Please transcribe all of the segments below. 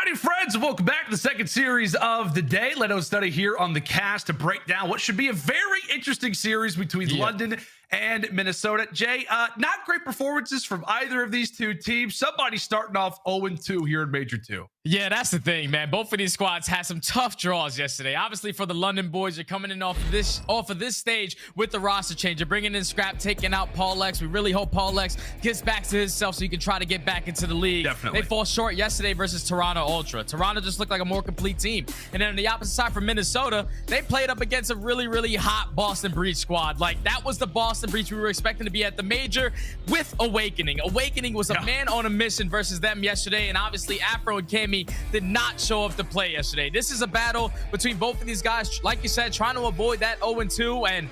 Howdy, friends, and welcome back to the second series of the day. Let us study here on the cast to break down what should be a very interesting series between London and Minnesota. Jay, not great performances from either of these two teams. Somebody starting off 0-2 here in Major II. Yeah, that's the thing, man. Both of these squads had some tough draws yesterday. Obviously, for the London boys, you're coming in off of this stage with the roster change. You're bringing in Scrapz, taking out PaulX. We really hope PaulX gets back to himself so he can try to get back into the league. Definitely. They fall short yesterday versus Toronto Ultra. Toronto just looked like a more complete team. And then on the opposite side for Minnesota, they played up against a really, really hot Boston Breach squad. Like, that was the Boston Breach we were expecting to be at the major with Owakening. Awakening was a man on a mission versus them yesterday, and obviously Afro and Cammy did not show up to play yesterday. This is a battle between both of these guys, like you said, trying to avoid that 0-2, and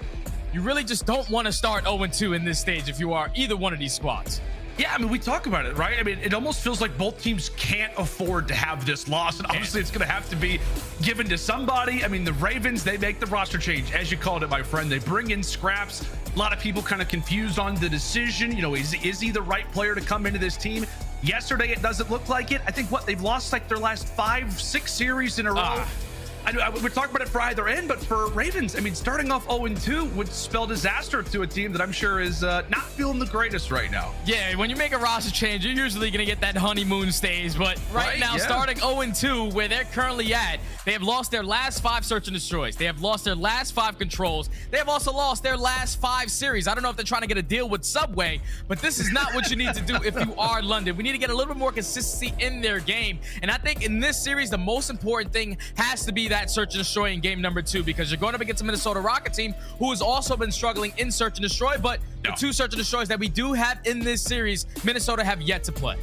you really just don't want to start 0-2 in this stage if you are either one of these squads. Yeah, I mean, we talk about it, right? I mean, it almost feels like both teams can't afford to have this loss, and obviously it's going to have to be given to somebody. I mean, the Ravens, they make the roster change, as you called it, my friend. They bring in Scrapz. A lot of people kind of confused on the decision. You know, is he the right player to come into this team? Yesterday, it doesn't look like it. I think, they've lost like their last 5-6 series in a row. We're talking about it for either end, but for Ravens, I mean, starting off 0-2 would spell disaster to a team that I'm sure is not feeling the greatest right now. Yeah, when you make a roster change, you're usually going to get that honeymoon stage, but right now, starting 0-2, where they're currently at, they have lost their last 5 search and destroys. They have lost their last 5 controls. They have also lost their last 5 series. I don't know if they're trying to get a deal with Subway, but this is not what you need to do if you are London. We need to get a little bit more consistency in their game, and I think in this series, the most important thing has to be that search and destroy in game number 2, because you're going up against a Minnesota Røkkr team who has also been struggling in search and destroy, but the 2 search and destroys that we do have in this series, Minnesota have yet to play.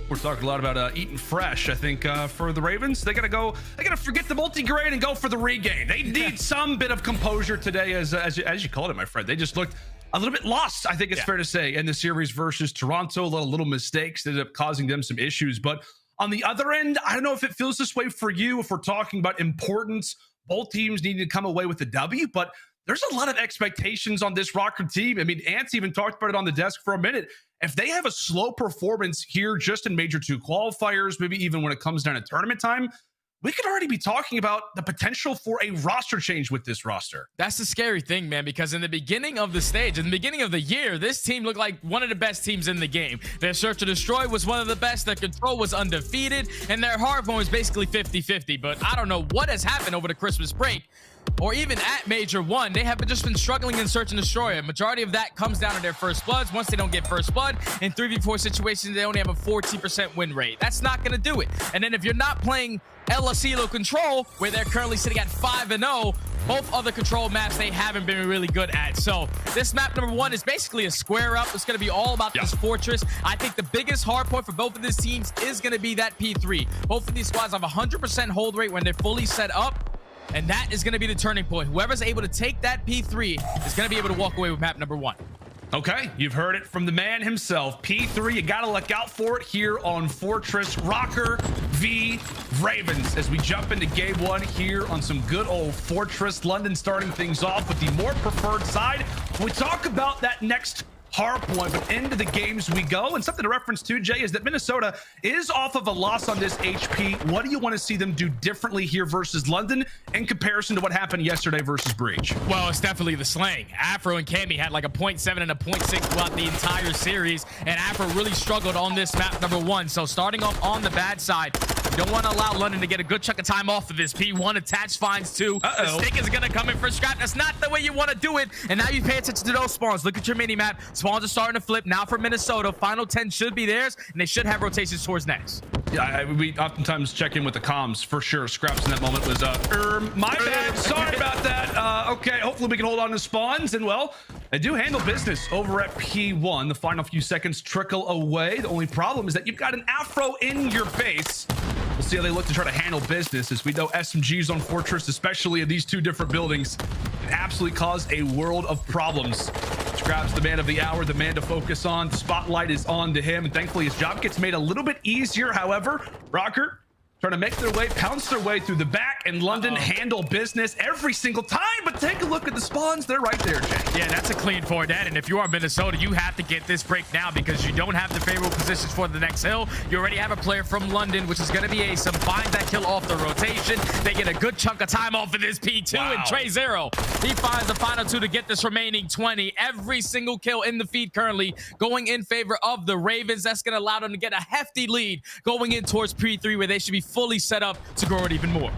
We're talking a lot about eating fresh. I think for the Ravens, they gotta forget the multi-grade and go for the regain. They need some bit of composure today, as you called it, my friend. They just looked a little bit lost, I think it's fair to say, in the series versus Toronto. A lot of little mistakes that ended up causing them some issues, but on the other end, I don't know if it feels this way for you. If we're talking about importance, both teams need to come away with a W, but there's a lot of expectations on this Røkkr team. I mean, Ants even talked about it on the desk for a minute. If they have a slow performance here just in Major II qualifiers, maybe even when it comes down to tournament time, we could already be talking about the potential for a roster change with this roster. That's the scary thing, man, because in the beginning of the stage, in the beginning of the year, this team looked like one of the best teams in the game. Their search and destroy was one of the best. Their control was undefeated, and their hardpoint was basically 50-50. But I don't know what has happened over the Christmas break, or even at Major 1, they have just been struggling in search and destroy. A majority of that comes down to their first bloods. Once they don't get first blood, in 3v4 situations, they only have a 14% win rate. That's not going to do it. And then if you're not playing aBeZy control, where they're currently sitting at 5-0, both other control maps they haven't been really good at. So this map number 1 is basically a square up. It's going to be all about this fortress. I think the biggest hard point for both of these teams is going to be that P3. Both of these squads have 100% hold rate when they're fully set up, and that is going to be the turning point. Whoever's able to take that P3 is going to be able to walk away with map number 1. Okay, you've heard it from the man himself. P3, you gotta look out for it here on Fortress. Røkkr v Ravens as we jump into game 1 here on some good old Fortress. London starting things off with the more preferred side. When we talk about that next hard point, but into the games we go, and something to reference to, Jay, is that Minnesota is off of a loss on this HP. What do you want to see them do differently here versus London in comparison to what happened yesterday versus Breach? Well, it's definitely the slang. Afro and Cammy had like a 0.7 and a 0.6 throughout the entire series, and Afro really struggled on this map number 1. So starting off on the bad side, you don't want to allow London to get a good chunk of time off of this. P1 attached finds 2. The stick is going to come in for Scrap. That's not the way you want to do it. And now you pay attention to those spawns. Look at your mini map. Spawns are starting to flip now for Minnesota. Final 10 should be theirs, and they should have rotations towards next. Yeah, we oftentimes check in with the comms for sure. Scrapz in that moment was my bad, sorry about that. Okay, hopefully we can hold on to spawns, and well, they do handle business over at P1. The final few seconds trickle away. The only problem is that you've got an Afro in your base. We'll see how they look to try to handle business. As we know, SMGs on Fortress, especially in these 2 different buildings, can absolutely cause a world of problems. Scrapz, the man of the hour, the man to focus on. The spotlight is on to him, and thankfully his job gets made a little bit easier. However, Røkkr, trying to make their way, pounce their way through the back, and London handle business every single time. But take a look at the spawns. They're right there, Jay. Yeah, that's a clean 4 dead. And if you are Minnesota, you have to get this break now because you don't have the favorable positions for the next hill. You already have a player from London, which is going to be Simp, finds that kill off the rotation. They get a good chunk of time off of this P2 and Trey 0. He finds the final 2 to get this remaining 20. Every single kill in the feed currently going in favor of the Ravens. That's going to allow them to get a hefty lead going in towards P3, where they should be fully set up to grow it even more.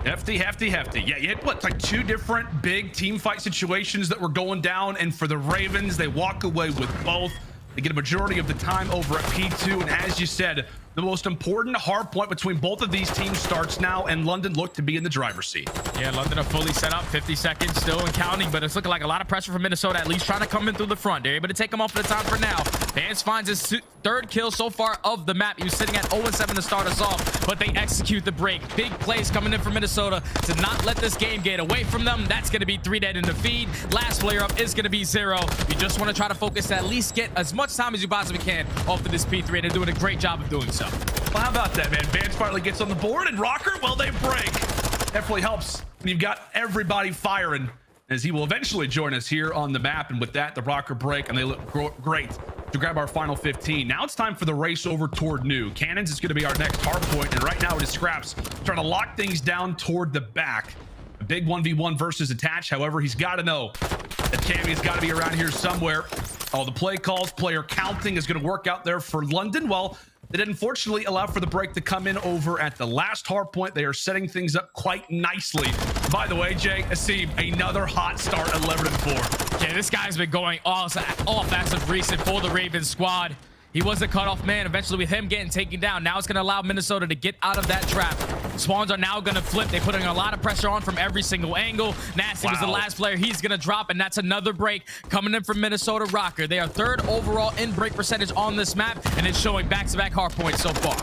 Hefty. Yeah, you had what, like 2 different big team fight situations that were going down, and for the Ravens, they walk away with both. They get a majority of the time over at P2, and as you said, the most important hard point between both of these teams starts now, and London look to be in the driver's seat. Yeah, London are fully set up, 50 seconds still and counting, but it's looking like a lot of pressure from Minnesota, at least trying to come in through the front. They're able to take him off for the time for now. Bance finds his 3rd kill so far of the map. He was sitting at 0-7 to start us off, but they execute the break. Big plays coming in for Minnesota to not let this game get away from them. That's going to be 3 dead in the feed. Last player up is going to be 0. You just want to try to focus to at least get as much time as you possibly can off of this P3, and they're doing a great job of doing so. Well, how about that, man? Bance finally gets on the board, and Røkkr, well, they break. Definitely helps when you've got everybody firing, as he will eventually join us here on the map. And with that, the Røkkr break, and they look great to grab our final 15. Now it's time for the race over toward new. Cannons is going to be our next hard point, and right now it is Scrapz trying to lock things down toward the back. A big 1v1 versus attach. However, he's got to know that Cammy's got to be around here somewhere. Oh, the play calls, player counting is going to work out there for London. Well, they did unfortunately allow for the break to come in over at the last hard point. They are setting things up quite nicely. By the way, Jay, aBeZy, another hot start, 11-4. Yeah, this guy's been going all as of recent for the Ravens squad. He was a cutoff man. Eventually, with him getting taken down, now it's going to allow Minnesota to get out of that trap. Spawns are now going to flip. They're putting a lot of pressure on from every single angle. Nasty was the last player. He's going to drop, and that's another break coming in from Minnesota. Røkkr. They are 3rd overall in break percentage on this map, and it's showing back-to-back hard points so far.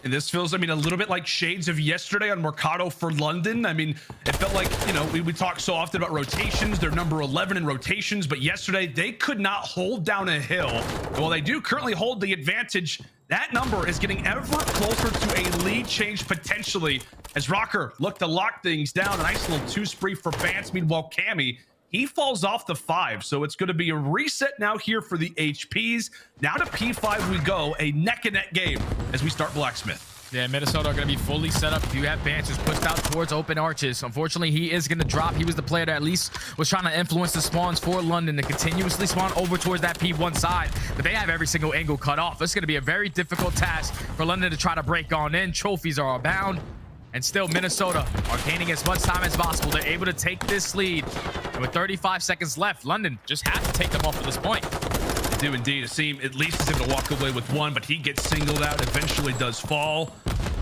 And this feels, I mean, a little bit like shades of yesterday on Mercado for London. I mean, it felt like, you know, we talk so often about rotations. They're number 11 in rotations, but yesterday they could not hold down a hill. And while they do currently hold the advantage, that number is getting ever closer to a lead change potentially, as Røkkr looked to lock things down. A nice little 2 spree for Bance. Meanwhile, Cammy, he falls off the 5, so it's going to be a reset now here for the HPs. Now to P5 we go, a neck-and-neck game as we start Blacksmith. Yeah, Minnesota are going to be fully set up. If you have Bance who's pushed out towards open arches, unfortunately, he is going to drop. He was the player that at least was trying to influence the spawns for London to continuously spawn over towards that P1 side, but they have every single angle cut off. It's going to be a very difficult task for London to try to break on in. Trophies are abound. And still, Minnesota are gaining as much time as possible. They're able to take this lead. And with 35 seconds left, London just has to take them off at this point. They do indeed. aBeZy at least is able to walk away with 1, but he gets singled out, eventually does fall.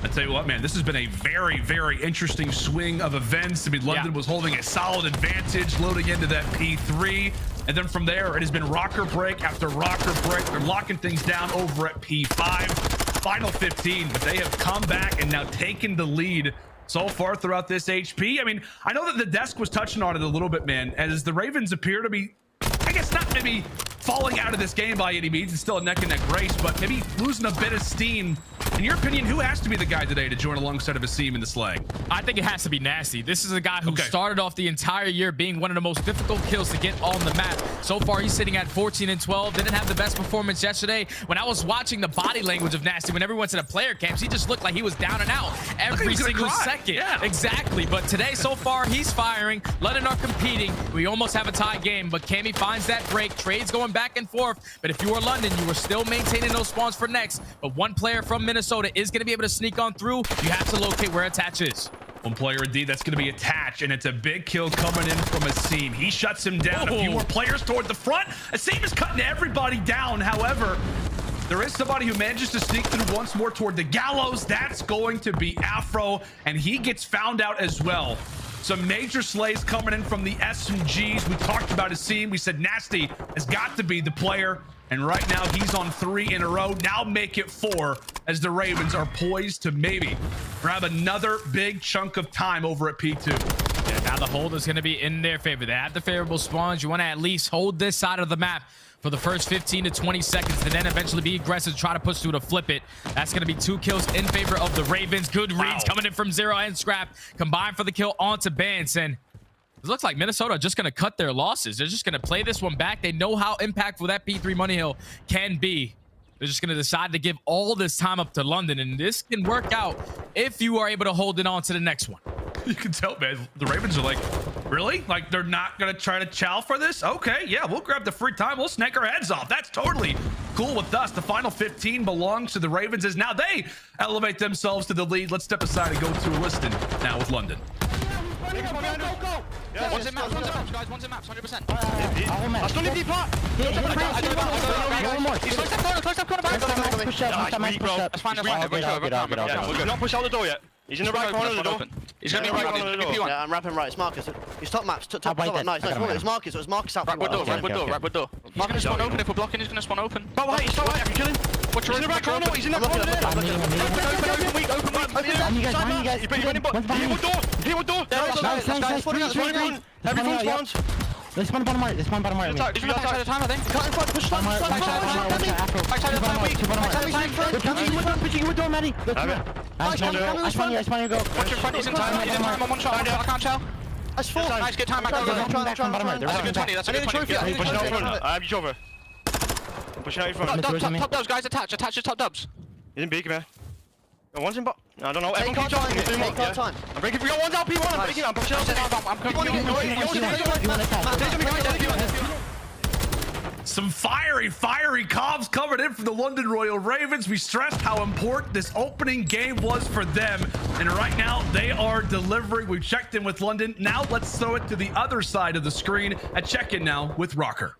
I tell you what, man, this has been a very, very interesting swing of events. I mean, London was holding a solid advantage, loading into that P3. And then from there, it has been Røkkr break after Røkkr break. They're locking things down over at P5. Final 15, but they have come back and now taken the lead so far throughout this HP. I mean, I know that the desk was touching on it a little bit, man, as the Ravens appear to be, I guess, not maybe falling out of this game by any means. It's still a neck-and-neck race, but maybe losing a bit of steam. In your opinion, who has to be the guy today to join alongside of aBeZy in the slag? I think it has to be Nasty. This is a guy who started off the entire year being one of the most difficult kills to get on the map. So far, he's sitting at 14-12. Didn't have the best performance yesterday. When I was watching the body language of Nasty, whenever he went to the player camps, he just looked like he was down and out every single second. Yeah. Exactly. But today, so far, he's firing. London are competing. We almost have a tie game, but Cammy finds that break. Trades going back and forth. But if you are London, you are still maintaining those spawns for next. But one player from Minnesota is going to be able to sneak on through. You have to locate where attach is. One player indeed, that's going to be attached, and it's a big kill coming in from aBeZy. He shuts him down. A few more players toward the front. aBeZy is cutting everybody down. However, there is somebody who manages to sneak through once more toward the gallows. That's going to be Afro, and he gets found out as well. Some major slays coming in from the SMGs. We talked about aBeZy. We said Nasty has got to be the player. And right now, he's on 3 in a row. Now make it 4 as the Ravens are poised to maybe grab another big chunk of time over at P2. Yeah, now the hold is going to be in their favor. They have the favorable spawns. You want to at least hold this side of the map for the first 15 to 20 seconds, and then eventually be aggressive, try to push through to flip it. That's going to be 2 kills in favor of the Ravens. Good reads coming in from Zero and Scrap. Combined for the kill onto Bance, and it looks like Minnesota are just going to cut their losses. They're just going to play this one back. They know how impactful that P3 Money Hill can be. They're just going to decide to give all this time up to London, and this can work out if you are able to hold it on to the next one. You can tell, man, the Ravens are like, really? Like, they're not going to try to chow for this? Okay, yeah, we'll grab the free time. We'll snake our heads off. That's totally cool with us. The final 15 belongs to the Ravens as now they elevate themselves to the lead. Let's step aside and go to Liston now with London. One's in maps, guys. One's in maps, 100%. I'll still leave the plot. Close that corner back. That's fine. We're not push out the door yet. He's in the right corner of the door. He's going to be right corner of the door. Yeah, I'm wrapping right. It's Marcus. He's top maps. Top. Nice. It's Marcus. It was Marcus out. Right with door. He's going to spawn open. If we're blocking, he's going to spawn open. But wait, he's so right. I can kill him. He's in the right corner. He's in the corner there. Open. He would door. Everyone spawns. They spawn bottom right. He's on the backside of time, I think. Cut in front. Push Backside of time, weak. Pitching with door, Maddie. I spawn you, go. Watch your front, he's in time. He's in time on one shot. I can't chow. That's 4. Nice, get time back. That's a good 20. That's a good 20. Pushing out in front. I have you over. I'm pushing out in front. Top dubs, guys. Attach your top dubs. He's in big, man. One's in bot. I don't know. Take our time. I'm breaking. We got one's out. P1. I'm breaking. I'm pushing out. I'm coming. Some fiery comms coming in from the London Royal Ravens. We stressed how important this opening game was for them, and right now they are delivering. We've checked in with London. Now let's throw it to the other side of the screen. A check-in now with Røkkr.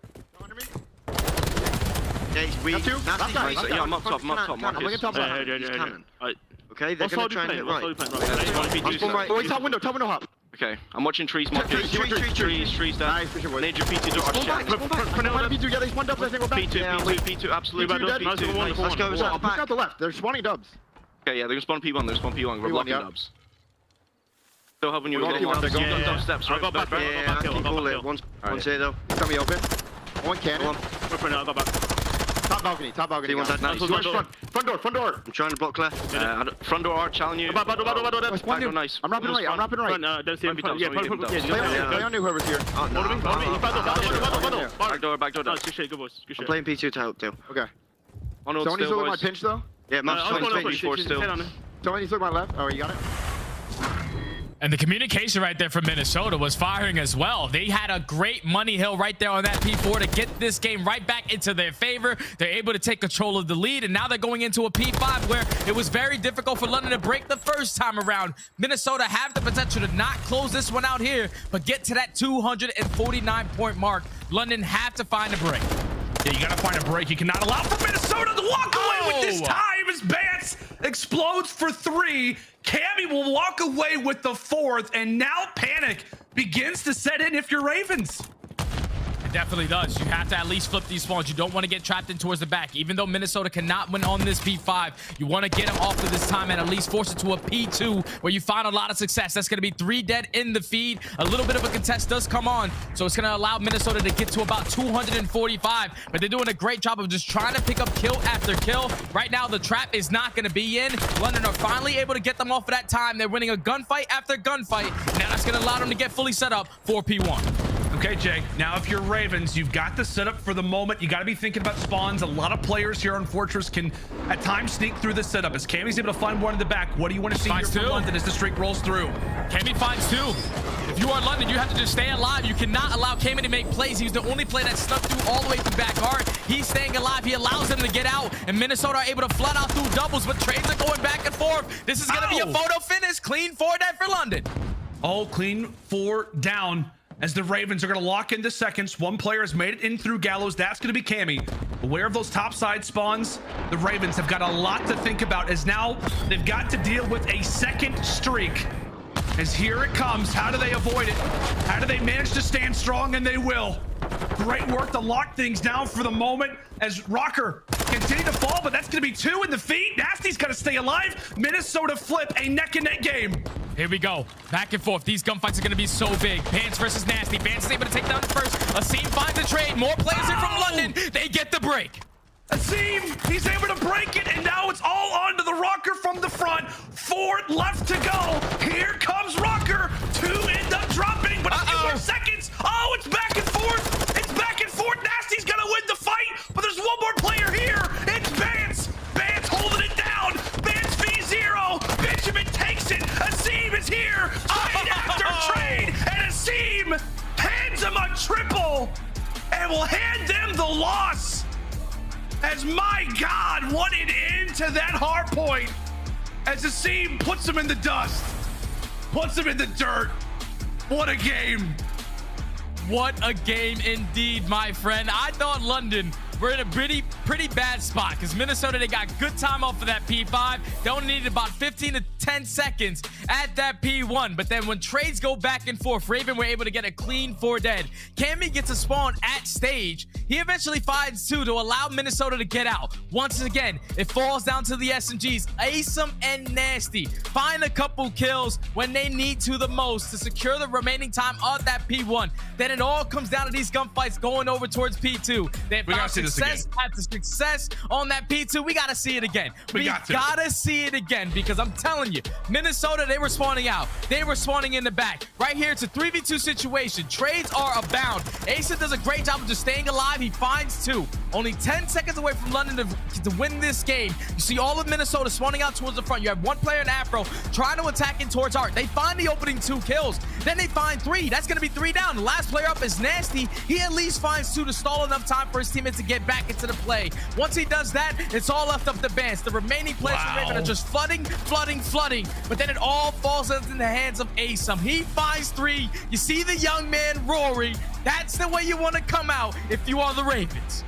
Yeah, he's weak. Yeah, I'm up top, Marcus. Okay, they're going to try and hit right. Oh, top window hop. Okay, I'm watching trees, Marcus. Trees down. Major P2 door. He's one dubs, I think we're back. P2, absolutely. Let's go. Push out the left. They're spawning dubs. Okay, yeah, they're gonna spawn P1. We're blocking dubs. Still helping you with getting dubs. Dub steps, right? Yeah, keep all it. One's here though. Coming open. One cannon. Top balcony. Front door. I'm trying to block left. Front door arch, challenge you. Back door, nice. I'm wrapping right. Play on whoever's here. Back door. I'm playing P2 to help too. Okay. Someone's looking at my pinch though. Yeah, Matt's trying to pinch. still. Someone's looking at my left. Oh, you got it? And the communication right there from Minnesota was firing as well. They had a great money hill right there on that P4 to get this game right back into their favor. They're able to take control of the lead, and now they're going into a P5 where it was very difficult for London to break the first time around. Minnesota have the potential to not close this one out here, but get to that 249-point mark. London have to find a break. Yeah, you gotta find a break. You cannot allow for Minnesota to walk away with this time as Bance explodes for 3. Cammy will walk away with the 4th, and now panic begins to set in if you're Ravens. It definitely does. You have to at least flip these spawns. You don't want to get trapped in towards the back. Even though Minnesota cannot win on this P5, you want to get them off to this time and at least force it to a P2 where you find a lot of success. That's going to be 3 dead in the feed. A little bit of a contest does come on, so it's going to allow Minnesota to get to about 245, but they're doing a great job of just trying to pick up kill after kill. Right now, the trap is not going to be in. London are finally able to get them off of that time. They're winning a gunfight after gunfight. Now that's going to allow them to get fully set up for P1. Okay, Jay, now if you're Ravens, you've got the setup for the moment. You got to be thinking about spawns. A lot of players here on Fortress can at times sneak through the setup. As Cammy's able to find one in the back, what do you want to see here from London as the streak rolls through? Cammy finds 2. If you are London, you have to just stay alive. You cannot allow Cammy to make plays. He's the only play that snuck through all the way through back guard. He's staying alive. He allows them to get out, and Minnesota are able to flood out through doubles, but trades are going back and forth. This is going to be a photo finish. Clean 4 dead for London. Oh, clean 4 down. As the Ravens are going to lock into seconds. One player has made it in through Gallows. That's going to be Cammy. Aware of those top side spawns, the Ravens have got a lot to think about as now they've got to deal with a second streak. As here it comes. How do they avoid it? How do they manage to stand strong? And they will. Great work to lock things down for the moment as Røkkr continue to fall, but that's going to be 2 in the feed. Nasty's got to stay alive. Minnesota flip a neck and neck game. Here we go. Back and forth. These gunfights are going to be so big. Bance versus Nasty. Bance is able to take down the first. aBeZy finds a trade. More players in from London. They get the break. aBeZy, he's able to break it, and now it's all onto the Røkkr from the front. 4 left to go. Here comes Røkkr. 2 end up dropping, but a few more seconds. Oh, it's back and forth. It's back and forth. Nasty's gonna win the fight, but there's one more player here. It's Bance. Bance holding it down. Bance V0. Benjamin takes it. aBeZy is here. Trade after trade, and aBeZy hands him a triple and will hand them the loss. As my God, what an end to that hard point. As aBeZy puts him in the dust, puts him in the dirt. What a game. What a game indeed, my friend. I thought London were in a pretty bad spot because Minnesota, they got good time off of that P5. They only needed about 15 to 10 seconds at that P1. But then when trades go back and forth, Raven were able to get a clean 4 dead. Cammy gets a spawn at stage. He eventually finds 2 to allow Minnesota to get out. Once again, it falls down to the SMGs. aBeZy and Nasty find a couple kills when they need to the most to secure the remaining time of that P1. Then it all comes down to these gunfights going over towards P2. They found success after success on that P2. We gotta see it again. We gotta see it again, because I'm telling you, Minnesota, they were spawning out. They were spawning in the back. Right here, it's a 3v2 situation. Trades are abound. aBeZy does a great job of just staying alive. He finds 2. Only 10 seconds away from London to win this game. You see all of Minnesota spawning out towards the front. You have 1 player in Afro trying to attack in towards Art. They find the opening 2 kills. Then they find 3. That's gonna be 3 down. The last player up is Nasty. He at least finds 2 to stall enough time for his teammates to get back into the play. Once he does that, it's all left up to Bance. The remaining players from Raven are just flooding. But then it all falls into the hands of aBeZy. He finds 3. You see the young man roaring. That's the way you want to come out if you are the Ravens.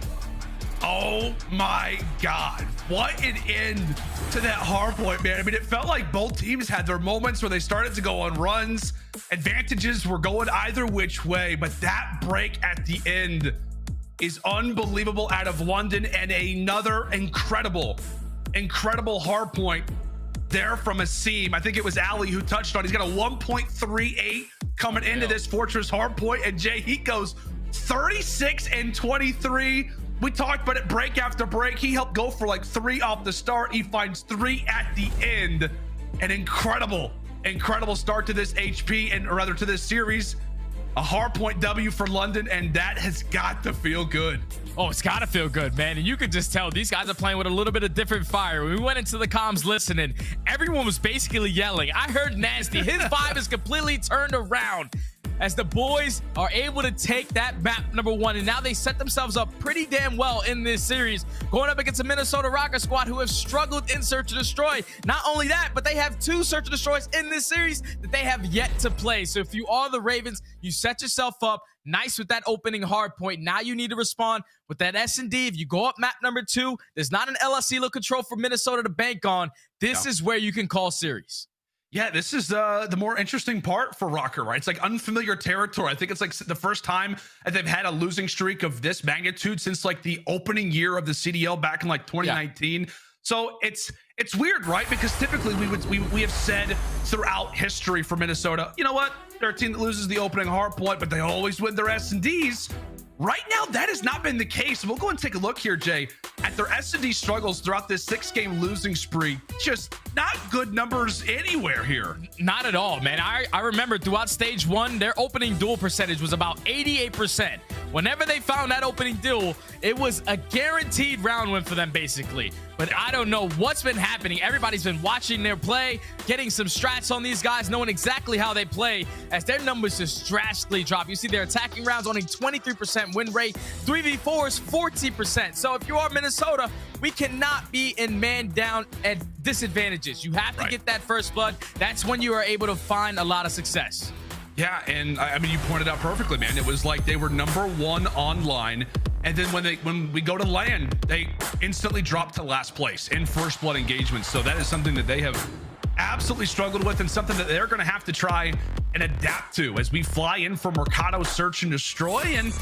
Oh my God. What an end to that hard point, man. I mean, it felt like both teams had their moments where they started to go on runs. Advantages were going either which way, but that break at the end is unbelievable out of London, and another incredible hard point there from aBeZy. I think it was aLLeY who touched on. He's got a 1.38 coming into this Fortress hard point, and Jay, he goes 36 and 23. We talked about it break after break. He helped go for like 3 off the start. He finds 3 at the end. An incredible start to this HP, and or rather to this series. A hard point W for London, and that has got to feel good. Oh, it's got to feel good, man. And you could just tell these guys are playing with a little bit of different fire. When we went into the comms listening, everyone was basically yelling. I heard Nasty. His vibe is completely turned around as the boys are able to take that map number 1, and now they set themselves up pretty damn well in this series, going up against a Minnesota Røkkr squad who have struggled in Search and Destroy. Not only that, but they have 2 Search and Destroys in this series that they have yet to play. So if you are the Ravens, you set yourself up nice with that opening hard point. Now you need to respond with that S&D. If you go up map number 2, there's not an LSC control for Minnesota to bank on. This is where you can call series. Yeah, this is the more interesting part for Røkkr, right? It's like unfamiliar territory. I think it's like the first time that they've had a losing streak of this magnitude since like the opening year of the CDL back in like 2019. So it's weird, right? Because typically we have said throughout history for Minnesota, you know what? They're a team that loses the opening hard point, but they always win their S&Ds. Right now, that has not been the case. We'll go and take a look here, Jay, at their S&D struggles throughout this 6-game losing spree. Just not good numbers anywhere here. Not at all, man. I remember throughout stage 1, their opening duel percentage was about 88%. Whenever they found that opening duel, it was a guaranteed round win for them, basically. But I don't know what's been happening. Everybody's been watching their play, getting some strats on these guys, knowing exactly how they play, as their numbers just drastically drop. You see their attacking rounds only 23% win rate, 3v4s 40%. So if you are Minnesota, we cannot be in man down at disadvantages. You have to get that first blood. That's when you are able to find a lot of success. Yeah, and I mean, you pointed out perfectly, man. It was like they were number 1 online, and then when we go to land, they instantly drop to last place in first blood engagements. So that is something that they have absolutely struggled with, and something that they're going to have to try and adapt to as we fly in from Mercado Search and Destroy. And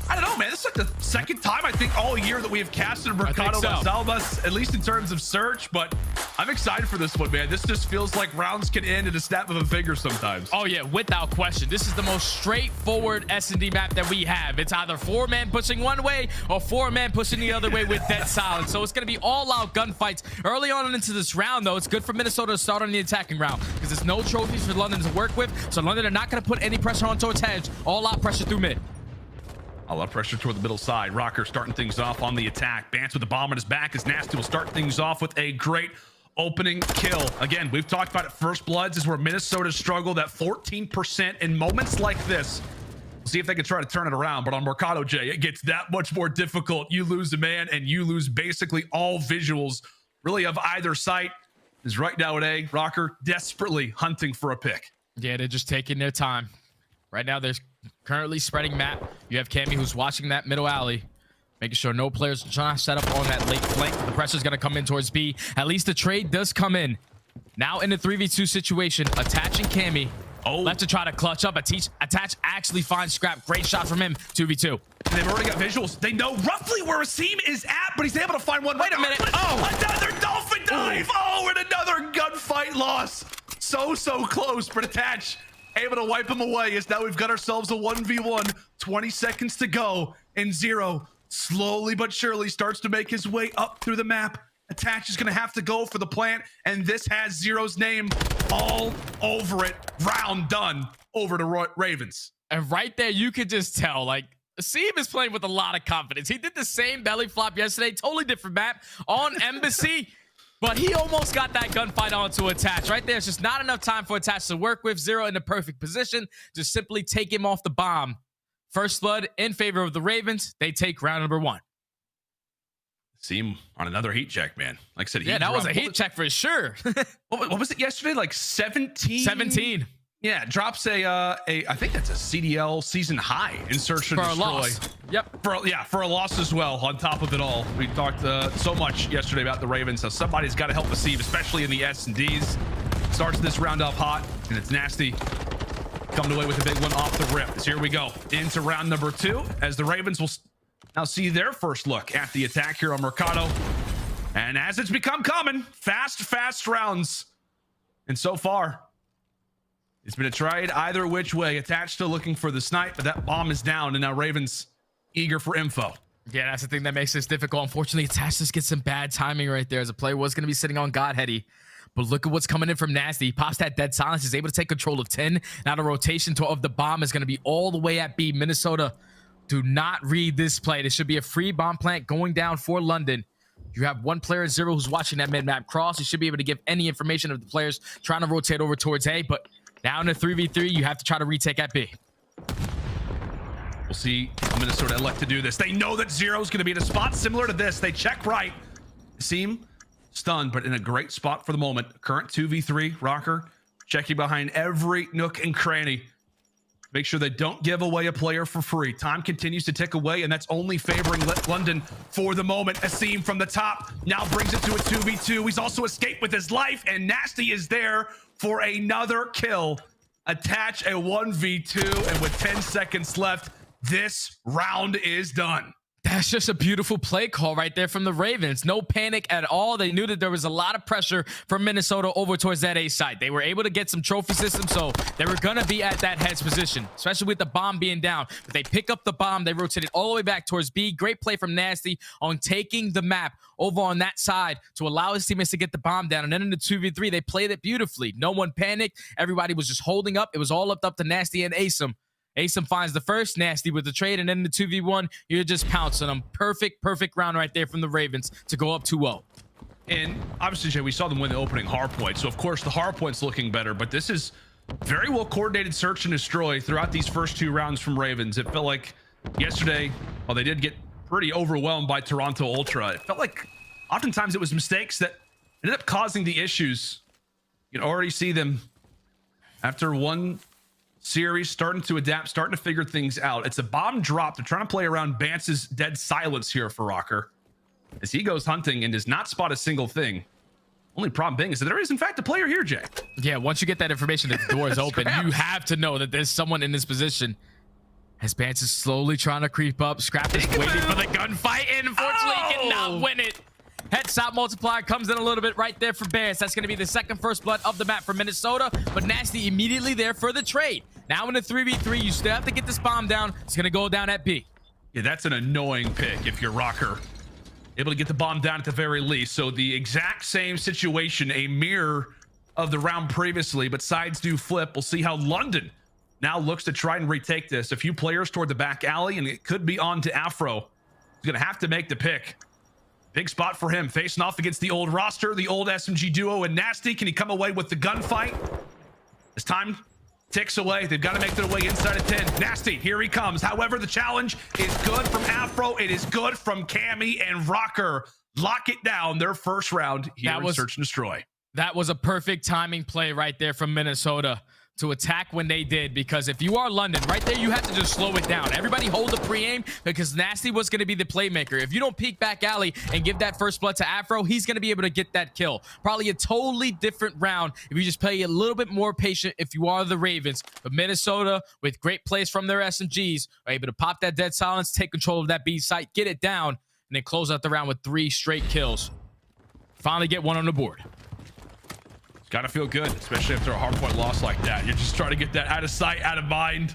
I don't know, man. This is like the second time I think all year that we have casted Mercado S&D, at least in terms of search, but I'm excited for this one, man. This just feels like rounds can end in a snap of a finger sometimes. Oh yeah, without question. This is the most straightforward S&D map that we have. It's either 4-man pushing one way or 4-man pushing the other way with dead silence. So it's going to be all-out gunfights early on into this round, though. It's good for Minnesota to start on the attacking round because there's no trophies for London to work with. So London are not going to put any pressure on towards hedge. All-out pressure through mid. A lot of pressure toward the middle side. Røkkr starting things off on the attack. Bance with the bomb on his back as Nasty will start things off with a great opening kill. Again, we've talked about it. First Bloods is where Minnesota struggled at 14% in moments like this. We'll see if they can try to turn it around. But on Mercado, Jay, it gets that much more difficult. You lose a man and you lose basically all visuals really of either site. Is right now at A. Røkkr desperately hunting for a pick. Yeah, they're just taking their time. Right now, there's currently spreading map. You have Cammy who's watching that middle alley, making sure no players are trying to set up on that late flank. The pressure's going to come in towards B. At least the trade does come in. Now in the 3v2 situation, attaching Cammy. Left to try to clutch up. Attach actually finds Scrapz. Great shot from him. 2v2. They've already got visuals. They know roughly where Asim is at, but he's able to find one. Wait a minute. Another dolphin dive. And another gunfight loss. So close, but attach able to wipe him away as now we've got ourselves a 1v1. 20 seconds to go, and Zero slowly but surely starts to make his way up through the map. Attach is going to have to go for the plant, and this has Zero's name all over it. Round done. Over to Ravens. And right there, you could just tell, like, Asim is playing with a lot of confidence. He did the same belly flop yesterday, totally different map on Embassy. But he almost got that gunfight onto Attach. Right there, it's just not enough time for Attach to work with. Zero in the perfect position. Just simply take him off the bomb. First blood in favor of the Ravens. They take round number 1. Seem on another heat check, man. Like I said, yeah, that was a heat check for sure. what was it yesterday? Like 17? 17. Yeah, drops I think that's a CDL season high in Search and Destroy. A loss. Yep. For a loss as well. On top of it all, we talked so much yesterday about the Ravens. So somebody's got to help Asim, especially in the S&Ds. Starts this round off hot, and it's Nasty coming away with a big one off the rip. As here we go into round number 2, as the Ravens will now see their first look at the attack here on Mercado. And as it's become common, fast rounds. And so far, it's been a trade either which way. Attached to looking for the snipe, but that bomb is down, and now Ravens eager for info. Yeah, that's the thing that makes this difficult. Unfortunately, Attached just gets some bad timing right there, as a player was going to be sitting on Godheady. But look at what's coming in from Nasty. He pops that dead silence. He's able to take control of 10. Now the rotation of the bomb is going to be all the way at B. Minnesota, do not read this play. This should be a free bomb plant going down for London. You have one player at Zero who's watching that mid-map cross. You should be able to give any information of the players trying to rotate over towards A, but now in a 3v3, you have to try to retake at B. We'll see how Minnesota elect to do this. They know that Zero's going to be in a spot similar to this. They check right. Seem stunned, but in a great spot for the moment. Current 2v3, Røkkr checking behind every nook and cranny. Make sure they don't give away a player for free. Time continues to tick away, and that's only favoring London for the moment. Asim from the top now brings it to a 2v2. He's also escaped with his life, and Nasty is there for another kill. Attach a 1v2, and with 10 seconds left, this round is done. That's just a beautiful play call right there from the Ravens. No panic at all. They knew that there was a lot of pressure from Minnesota over towards that A side. They were able to get some trophy systems, so they were going to be at that heads position, especially with the bomb being down. But they pick up the bomb. They rotated all the way back towards B. Great play from Nasty on taking the map over on that side to allow his teammates to get the bomb down. And then in the 2v3, they played it beautifully. No one panicked. Everybody was just holding up. It was all up to Nasty and aBeZy. aBeZy finds the first, Nasty with the trade, and then the 2v1, you're just pouncing them. Perfect round right there from the Ravens to go up 2-0. And obviously, Jay, we saw them win the opening hard point. So, of course, the hard point's looking better, but this is very well coordinated search and destroy throughout these first 2 rounds from Ravens. It felt like yesterday, while they did get pretty overwhelmed by Toronto Ultra, it felt like oftentimes it was mistakes that ended up causing the issues. You can already see them after one series starting to adapt, starting to figure things out. It's a bomb drop. They're trying to play around Bance's dead silence here for Røkkr as he goes hunting and does not spot a single thing. Only problem being is that there is in fact a player here, Jay. Yeah, once you get that information that the door is open, you have to know that there's someone in this position. As Bance is slowly trying to creep up. Scrapz is waiting for the gunfight, and unfortunately he cannot win it. Headshot multiplier comes in a little bit right there for Bance. That's going to be the second first blood of the map for Minnesota, but Nasty immediately there for the trade. Now in a 3v3, you still have to get this bomb down. It's going to go down at B. Yeah, that's an annoying pick if you're Røkkr. Able to get the bomb down at the very least. So the exact same situation, a mirror of the round previously, but sides do flip. We'll see how London now looks to try and retake this. A few players toward the back alley, and it could be on to Afro. He's going to have to make the pick. Big spot for him, facing off against the old roster, the old SMG duo, and Nasty. Can he come away with the gunfight? As time ticks away, they've got to make their way inside of 10. Nasty, here he comes. However, the challenge is good from Afro. It is good from Cammy, and Røkkr lock it down their first round here in Search and Destroy. That was a perfect timing play right there from Minnesota to attack when they did, because if you are London right there, you have to just slow it down. Everybody hold the pre-aim, because Nasty was going to be the playmaker. If you don't peek back alley and give that first blood to Afro, he's going to be able to get that kill. Probably a totally different round if you just play a little bit more patient if you are the Ravens. But Minnesota, with great plays from their SMGs, are able to pop that dead silence, take control of that B site, get it down, and then close out the round with 3 straight kills. Finally get one on the board. It's got to feel good, especially after a hardpoint loss like that. You're just trying to get that out of sight, out of mind.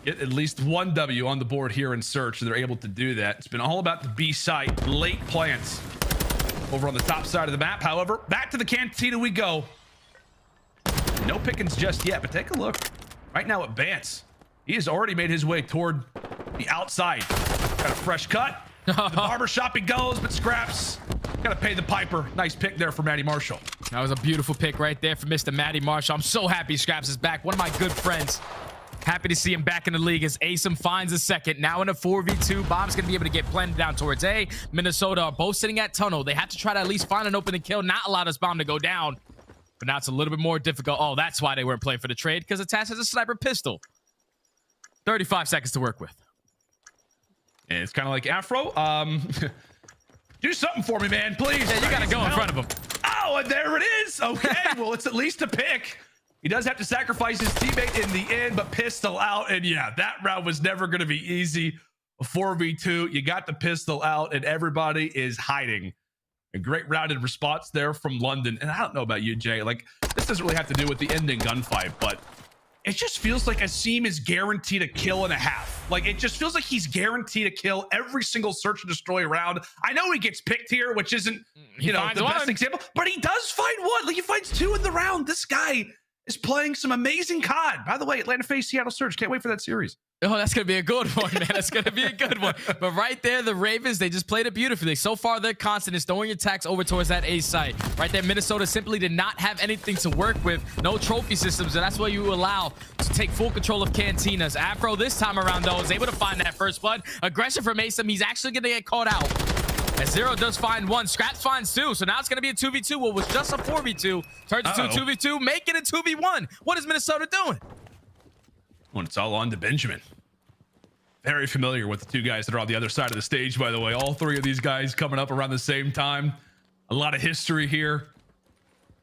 Get at least one W on the board here in Search, and they're able to do that. It's been all about the B site, late plants over on the top side of the map. However, back to the cantina we go. No pickings just yet, but take a look right now at Bance. He has already made his way toward the outside. Got a fresh cut. The barbershop he goes, but Scrapz got to pay the piper. Nice pick there for Matty Marshall. That was a beautiful pick right there for Mr. Matty Marshall. I'm so happy Scrapz is back. One of my good friends. Happy to see him back in the league as aBeZy finds a second. Now in a 4v2. Bomb's going to be able to get planted down towards A. Minnesota are both sitting at tunnel. They have to try to at least find an opening kill, not allow this bomb to go down. But now it's a little bit more difficult. Oh, that's why they weren't playing for the trade, because Attach has a sniper pistol. 35 seconds to work with. And it's kind of like Afro. Do something for me, man, please. Yeah, you got to go in front of him. Oh, and there it is. Okay, well, it's at least a pick. He does have to sacrifice his teammate in the end, but pistol out. And yeah, that round was never going to be easy. A 4v2, you got the pistol out, and everybody is hiding. A great rounded response there from London. And I don't know about you, Jay. Like, this doesn't really have to do with the ending gunfight, but it just feels like aBeZy is guaranteed a kill and a half. Like, it just feels like he's guaranteed a kill every single Search and Destroy round. I know he gets picked here, which isn't, you know, the best example, but he does find one. Like, he finds 2 in the round. This guy is playing some amazing COD. By the way, Atlanta FaZe, Seattle Search. Can't wait for that series. Oh, that's going to be a good one, man. That's going to be a good one. But right there, the Ravens, they just played it beautifully. So far, their constant is throwing attacks over towards that A site. Right there, Minnesota simply did not have anything to work with. No trophy systems, and that's what you allow to take full control of cantinas. Afro, this time around, though, is able to find that first blood. Aggression from aBeZy. He's actually going to get caught out. As Zero does find 1. Scrapz finds 2. So now it's going to be a 2v2. What was just a 4v2 turns into a 2v2. Make it a 2v1. What is Minnesota doing? When it's all on to Benjamin. Very familiar with the 2 guys that are on the other side of the stage, by the way. All 3 of these guys coming up around the same time. A lot of history here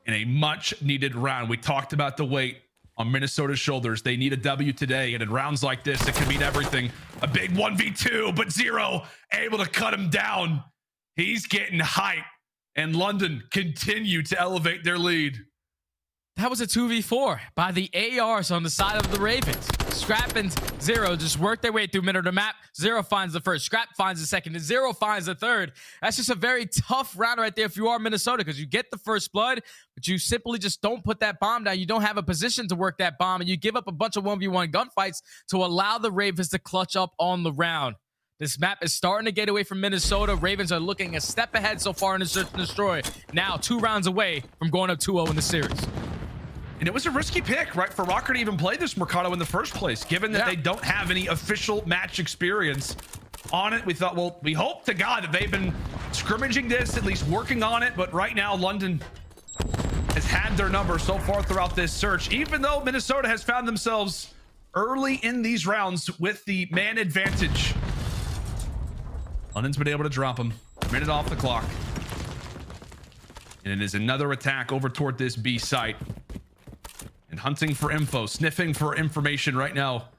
in a much needed round. We talked about the weight on Minnesota's shoulders. They need a W today, and in rounds like this, it can mean everything. A big 1v2, but Zero able to cut him down. He's getting hype, and London continue to elevate their lead. That was a 2v4 by the ARs on the side of the Ravens. Scrapz and Zero just work their way through middle of the map. Zero finds the first. Scrapz finds the second. And Zero finds the third. That's just a very tough round right there if you are Minnesota, because you get the first blood, but you simply just don't put that bomb down. You don't have a position to work that bomb, and you give up a bunch of 1v1 gunfights to allow the Ravens to clutch up on the round. This map is starting to get away from Minnesota. Ravens are looking a step ahead so far in the Search and Destroy. Now 2 rounds away from going up 2-0 in the series. And it was a risky pick, right, for Røkkr to even play this Mercado in the first place, given that they don't have any official match experience on it. We thought, well, we hope to God that they've been scrimmaging this, at least working on it. But right now, London has had their number so far throughout this search, even though Minnesota has found themselves early in these rounds with the man advantage. London's been able to drop him. A minute off the clock. And it is another attack over toward this B site. And hunting for info, sniffing for information right now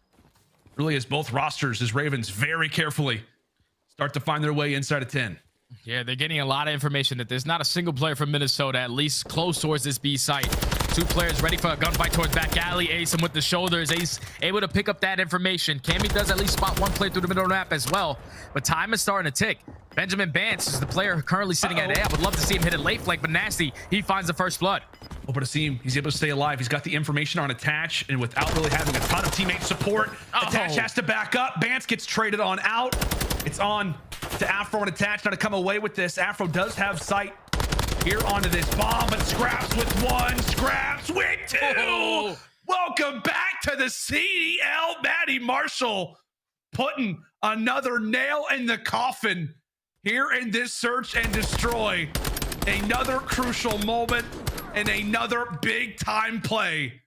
Really, as both rosters, as Ravens very carefully start to find their way inside of 10. Yeah, they're getting a lot of information that there's not a single player from Minnesota, at least close towards this B site. 2 players ready for a gunfight towards back alley. Ace him with the shoulders. Ace able to pick up that information. Cammy does at least spot 1 player through the middle of the map as well. But time is starting to tick. Benjamin Bance is the player currently sitting at A. I would love to see him hit a late flank, but Nasty, he finds the first blood. Over to see him. He's able to stay alive. He's got the information on Attach, and without really having a ton of teammate support, Attach has to back up. Bance gets traded on out. It's on to Afro and Attach now to come away with this. Afro does have sight here onto this bomb, but Scrapz with 1, Scrapz with 2. Welcome back to the CDL. Maddie Marshall putting another nail in the coffin here in this search and destroy. Another crucial moment and another big time play.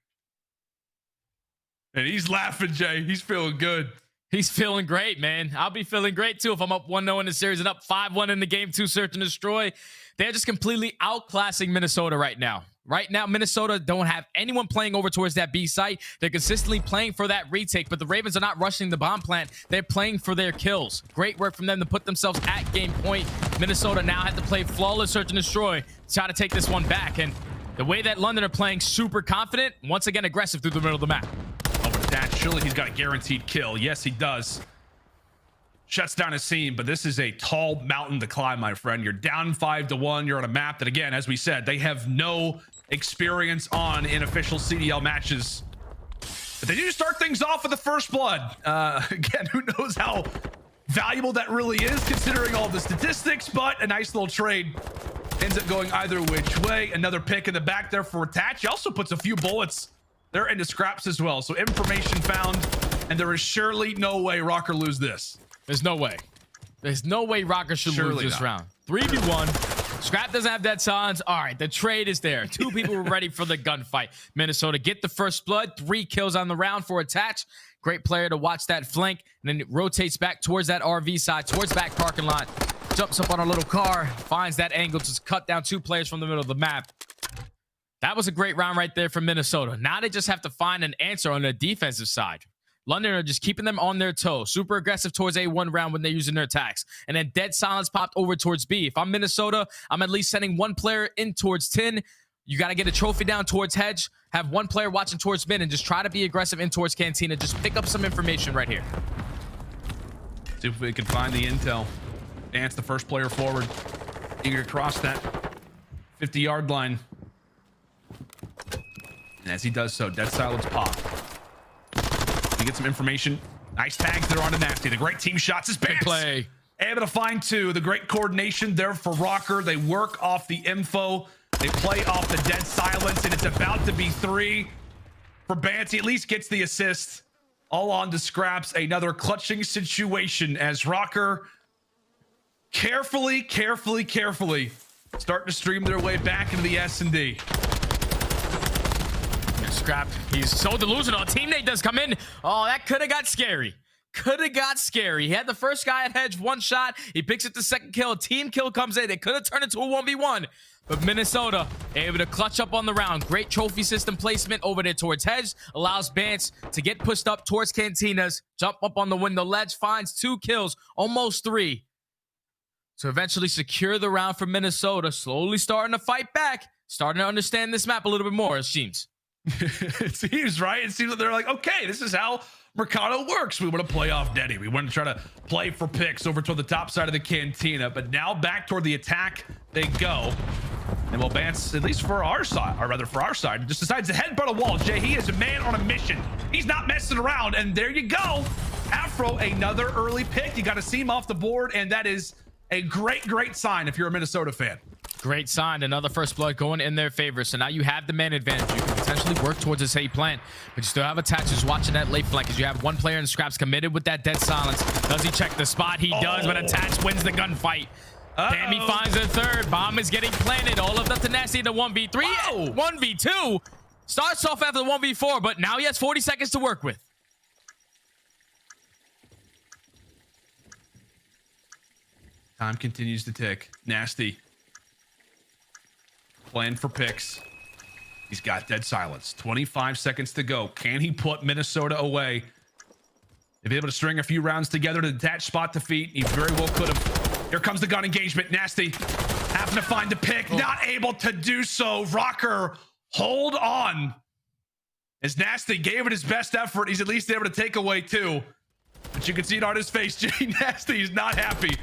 And he's laughing, Jay. He's feeling good. He's feeling great, man. I'll be feeling great too if I'm up 1-0 in the series and up 5-1 in the game 2 search and destroy. They're just completely outclassing Minnesota right now. Right now, Minnesota don't have anyone playing over towards that B site. They're consistently playing for that retake, but the Ravens are not rushing the bomb plant. They're playing for their kills. Great work from them to put themselves at game point. Minnesota now has to play flawless search and destroy to try to take this one back. And the way that London are playing super confident, once again aggressive through the middle of the map. Over to that, surely he's got a guaranteed kill. Yes, he does. Shuts down his scene, but this is a tall mountain to climb, my friend. You're down 5-1. You're on a map that, again, as we said, they have no experience on in official CDL matches. But they do start things off with the first blood. Again, who knows how valuable that really is considering all the statistics, but a nice little trade ends up going either which way. Another pick in the back there for Attach. He also puts a few bullets there into Scrapz as well. So information found, and there is surely no way Røkkr lose this. There's no way. There's no way Røkkr should lose this round. 3v1. Scrap doesn't have that silence. All right, the trade is there. 2 people were ready for the gunfight. Minnesota get the first blood. 3 kills on the round for Attach. Great player to watch that flank. And then it rotates back towards that RV side, towards back parking lot. Jumps up on a little car. Finds that angle to cut down 2 players from the middle of the map. That was a great round right there for Minnesota. Now they just have to find an answer on the defensive side. London are just keeping them on their toes. Super aggressive towards A1 round when they're using their attacks. And then dead silence popped over towards B. If I'm Minnesota, I'm at least sending 1 player in towards 10. You got to get a trophy down towards Hedge. Have 1 player watching towards mid and just try to be aggressive in towards Cantina. Just pick up some information right here. See if we can find the intel. Dance the first player forward. Eager to cross that 50-yard line. And as he does so, dead silence pop. You get some information. Nice tags there on to Nasty. The great team shots is Bance. Play. Able to find 2. The great coordination there for Røkkr. They work off the info. They play off the dead silence, and it's about to be 3 for Bance. He at least gets the assist. All on to Scrapz. Another clutching situation as Røkkr carefully start to stream their way back into the S&D. Scrap, he's so delusional. A teammate does come in. Oh, that could have got scary. He had the first guy at Hedge, 1 shot. He picks up the second kill. A team kill comes in. It could have turned into a 1v1. But Minnesota able to clutch up on the round. Great trophy system placement over there towards Hedge. Allows Bance to get pushed up towards Cantinas. Jump up on the window ledge. Finds 2 kills. Almost 3. To eventually secure the round for Minnesota. Slowly starting to fight back. Starting to understand this map a little bit more, it seems. It seems, right? It seems that they're like, okay, this is how Mercado works. We want to play off Denny. We want to try to play for picks over toward the top side of the Cantina. But now back toward the attack they go. And well, Bance, at least for our side, or rather for our side, just decides to headbutt a wall. Jay, he is a man on a mission. He's not messing around. And there you go. Afro, another early pick. You got to see him off the board. And that is a great sign if you're a Minnesota fan. Great sign. Another first blood going in their favor. So now you have the man advantage. You can potentially work towards this A plant, but you still have Attachers watching that late flank as you have 1 player in Scrapz committed with that dead silence. Does he check the spot? He does, but Attach wins the gunfight. Cammy finds a 3rd. Bomb is getting planted. All of the tenacity to 1v3. 1v2. Starts off after the 1v4, but now he has 40 seconds to work with. Time continues to tick. Nasty. Playing for picks. He's got dead silence. 25 seconds to go. Can he put Minnesota away? They've been able to string a few rounds together to detach spot defeat. He very well could have. Here comes the gun engagement. Nasty having to find the pick. Not able to do so. Røkkr, hold on. As Nasty gave it his best effort, he's at least able to take away 2. But you can see it on his face. Jay Nasty is not happy.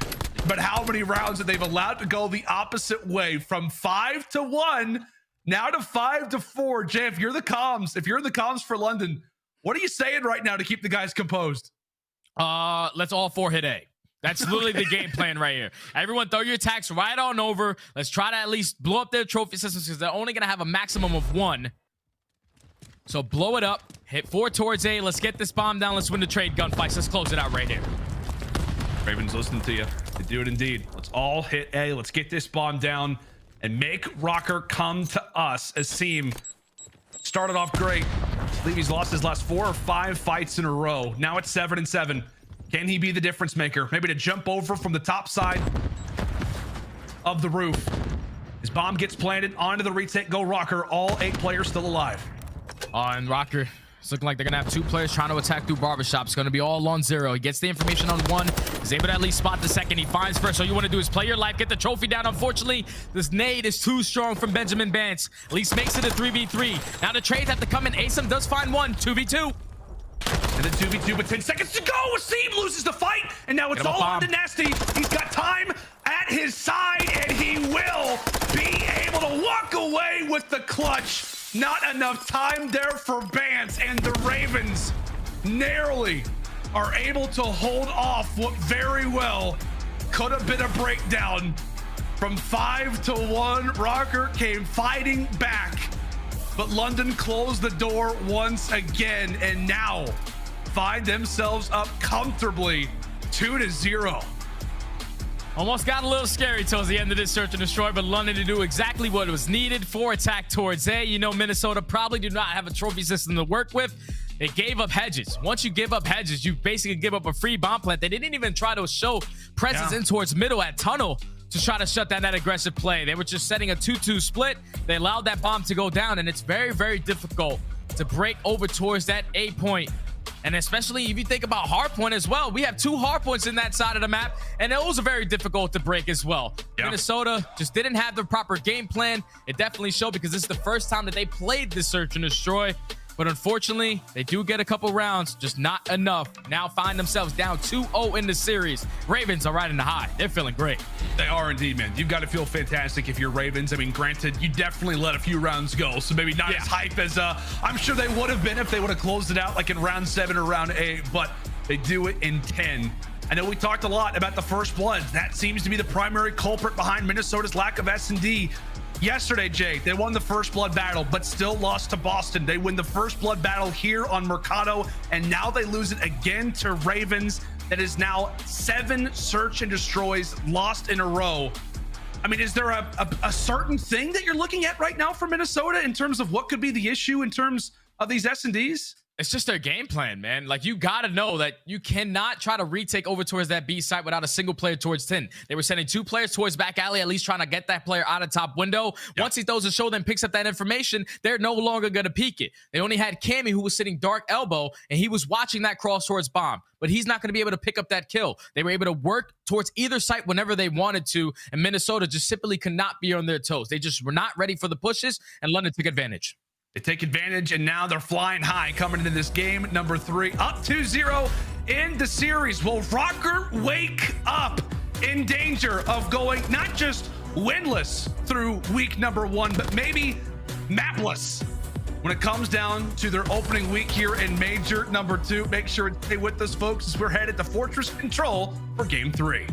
But how many rounds that they've allowed to go the opposite way from 5 to 1 now to 5 to 4. Jay, if you're in the comms for London, what are you saying right now to keep the guys composed? Let's all 4 hit A. That's literally the game plan right here. Everyone throw your attacks right on over. Let's try to at least blow up their trophy systems because they're only going to have a maximum of 1. So blow it up. Hit 4 towards A. Let's get this bomb down. Let's win the trade gunfights. Let's close it out right here. Ravens, listening to you. They do it indeed. Let's all hit A. Let's get this bomb down and make Røkkr come to us. Asim started off great. I believe he's lost his last 4 or 5 fights in a row. Now it's 7-7. Can he be the difference maker? Maybe to jump over from the top side of the roof. His bomb gets planted onto the retake. Go Røkkr. All 8 players still alive. And Røkkr, it's looking like they're gonna have 2 players trying to attack through barbershop. It's gonna be all on 0. He gets the information on 1. He's able to at least spot the second. He finds first. So you want to do is play your life, get the trophy down. Unfortunately, this nade is too strong from Benjamin Bance. At least makes it a 3v3. Now the trades have to come in. Asim does find 1. 2v2. And then 2v2, but 10 seconds to go. Asim loses the fight, and now it's all on to Nasty. He's got time at his side, and he will be able to walk away with the clutch. Not enough time there for Bance, and the Ravens narrowly are able to hold off what very well could have been a breakdown. From 5 to 1, Røkkr came fighting back, but London closed the door once again, and now find themselves up comfortably 2-0. Almost got a little scary towards the end of this search and destroy, but London to do exactly what was needed for attack towards A. You know, Minnesota probably do not have a trophy system to work with. They gave up hedges. Once you give up hedges, you basically give up a free bomb plant. They didn't even try to show presence in towards middle at tunnel to try to shut down that aggressive play. They were just setting a 2-2 split. They allowed that bomb to go down, and it's very, very difficult to break over towards that A point. And especially if you think about hardpoint as well, we have 2 hardpoints in that side of the map, and those are very difficult to break as well. Minnesota just didn't have the proper game plan. It definitely showed because this is the first time that they played this search and destroy. But unfortunately, they do get a couple rounds, just not enough. Now find themselves down 2-0 in the series. Ravens are riding the high. They're feeling great. They are indeed, man. You've got to feel fantastic if you're Ravens. I mean, granted, you definitely let a few rounds go, so maybe not as hype as I'm sure they would have been if they would have closed it out like in round 7 or round 8, but they do it in 10. I know we talked a lot about the first blood. That seems to be the primary culprit behind Minnesota's lack of S&D. Yesterday, Jay, they won the first blood battle, but still lost to Boston. They win the first blood battle here on Mercado, and now they lose it again to Ravens. That is now 7 search and destroys lost in a row. I mean, is there a certain thing that you're looking at right now for Minnesota in terms of what could be the issue in terms of these S&Ds? It's just their game plan, man. Like, you got to know that you cannot try to retake over towards that B site without a single player towards 10. They were sending 2 players towards back alley, at least trying to get that player out of top window. Once he throws a shoulder and picks up that information, they're no longer going to peek it. They only had Cammy, who was sitting dark elbow, and he was watching that cross towards bomb. But he's not going to be able to pick up that kill. They were able to work towards either site whenever they wanted to, and Minnesota just simply could not be on their toes. They just were not ready for the pushes, and London took advantage. They take advantage, and now they're flying high coming into this game number 3, up 2-0 in the series. Will Røkkr wake up in danger of going not just winless through week number 1, but maybe mapless when it comes down to their opening week here in Major number 2? Make sure to stay with us, folks, as we're headed to Fortress Control for game 3.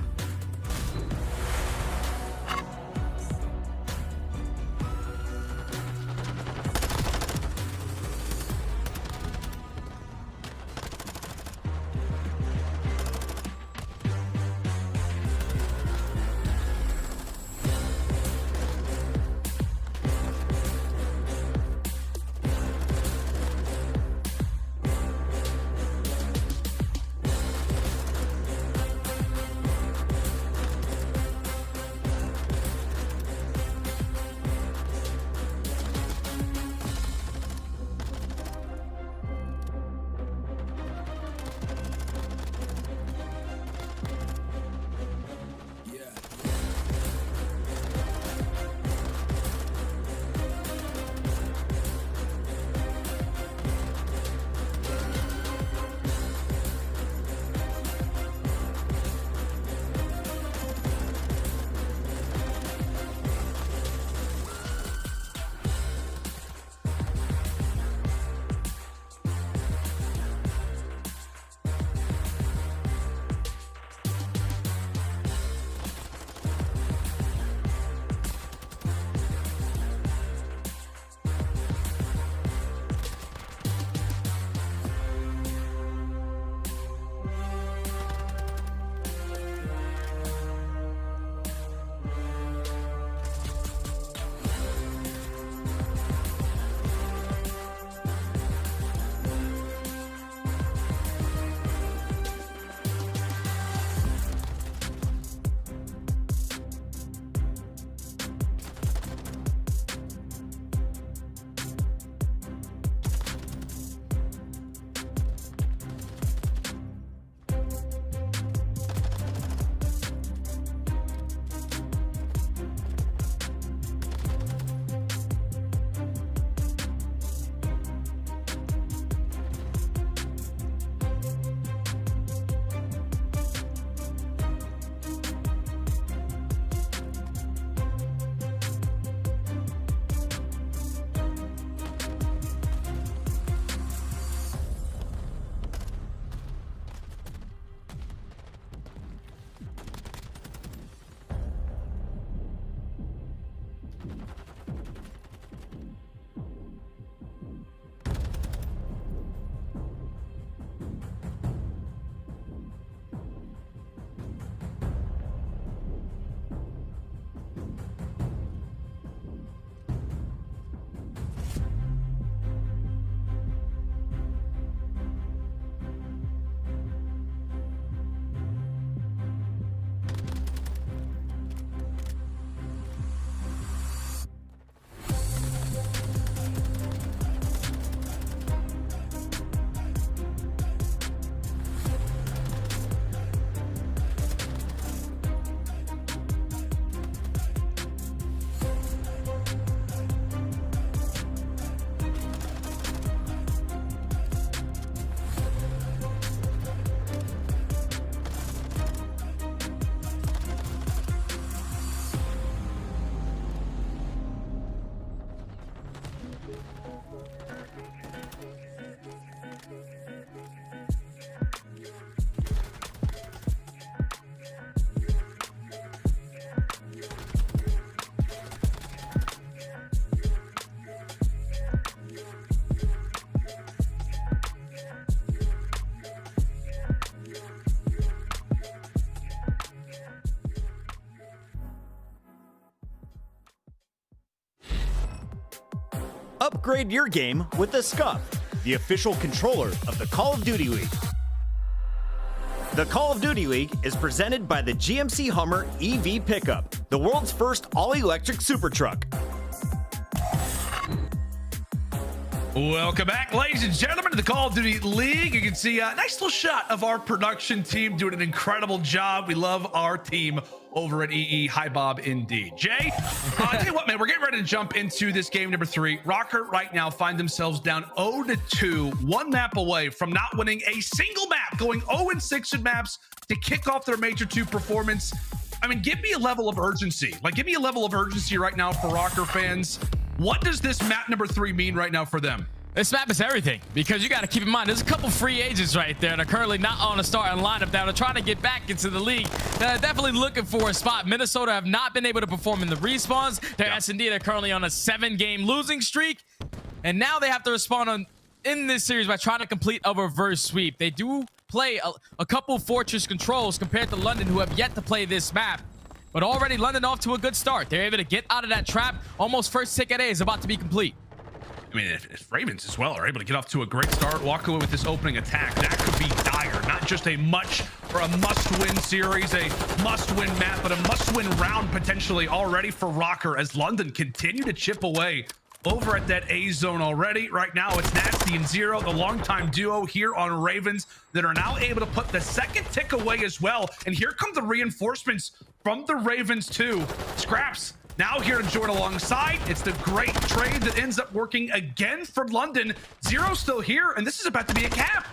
Upgrade your game with the Scump, the official controller of the Call of Duty League. The Call of Duty League is presented by the GMC Hummer EV Pickup, the world's first all-electric super truck. Welcome back, ladies and gentlemen, to the Call of Duty League. You can see a nice little shot of our production team doing an incredible job. We love our team over at EE. Hi, Bob, indeed. Jay, I'll tell you what, man, we're getting ready to jump into this game number 3. Røkkr right now find themselves down 0-2, one map away from not winning a single map, going 0-6 in maps to kick off their Major II performance. I mean, give me a level of urgency. Like, give me a level of urgency right now for Røkkr fans. What does this map number 3 mean right now for them? This map is everything, because you got to keep in mind there's a couple free agents right there that are currently not on a starting lineup that are trying to get back into the league, that are definitely looking for a spot. Minnesota have not been able to perform in the respawns. Their S&D, they're currently on a 7-game losing streak, and now they have to respond in this series by trying to complete a reverse sweep. They do play a couple fortress controls compared to London, who have yet to play this map. But already London off to a good start. They're able to get out of that trap. Almost first tick at A is about to be complete. I mean, if Ravens as well are able to get off to a great start, walk away with this opening attack, that could be dire. Not just a must-win series, a must-win map, but a must-win round potentially already for Røkkr as London continue to chip away over at that A zone already. Right now, it's Nasty and Zero, the longtime duo here on Ravens, that are now able to put the second tick away as well. And here come the reinforcements from the Ravens too. Scrapz now here to join alongside. It's the great trade that ends up working again for London. Zero still here, and this is about to be a cap.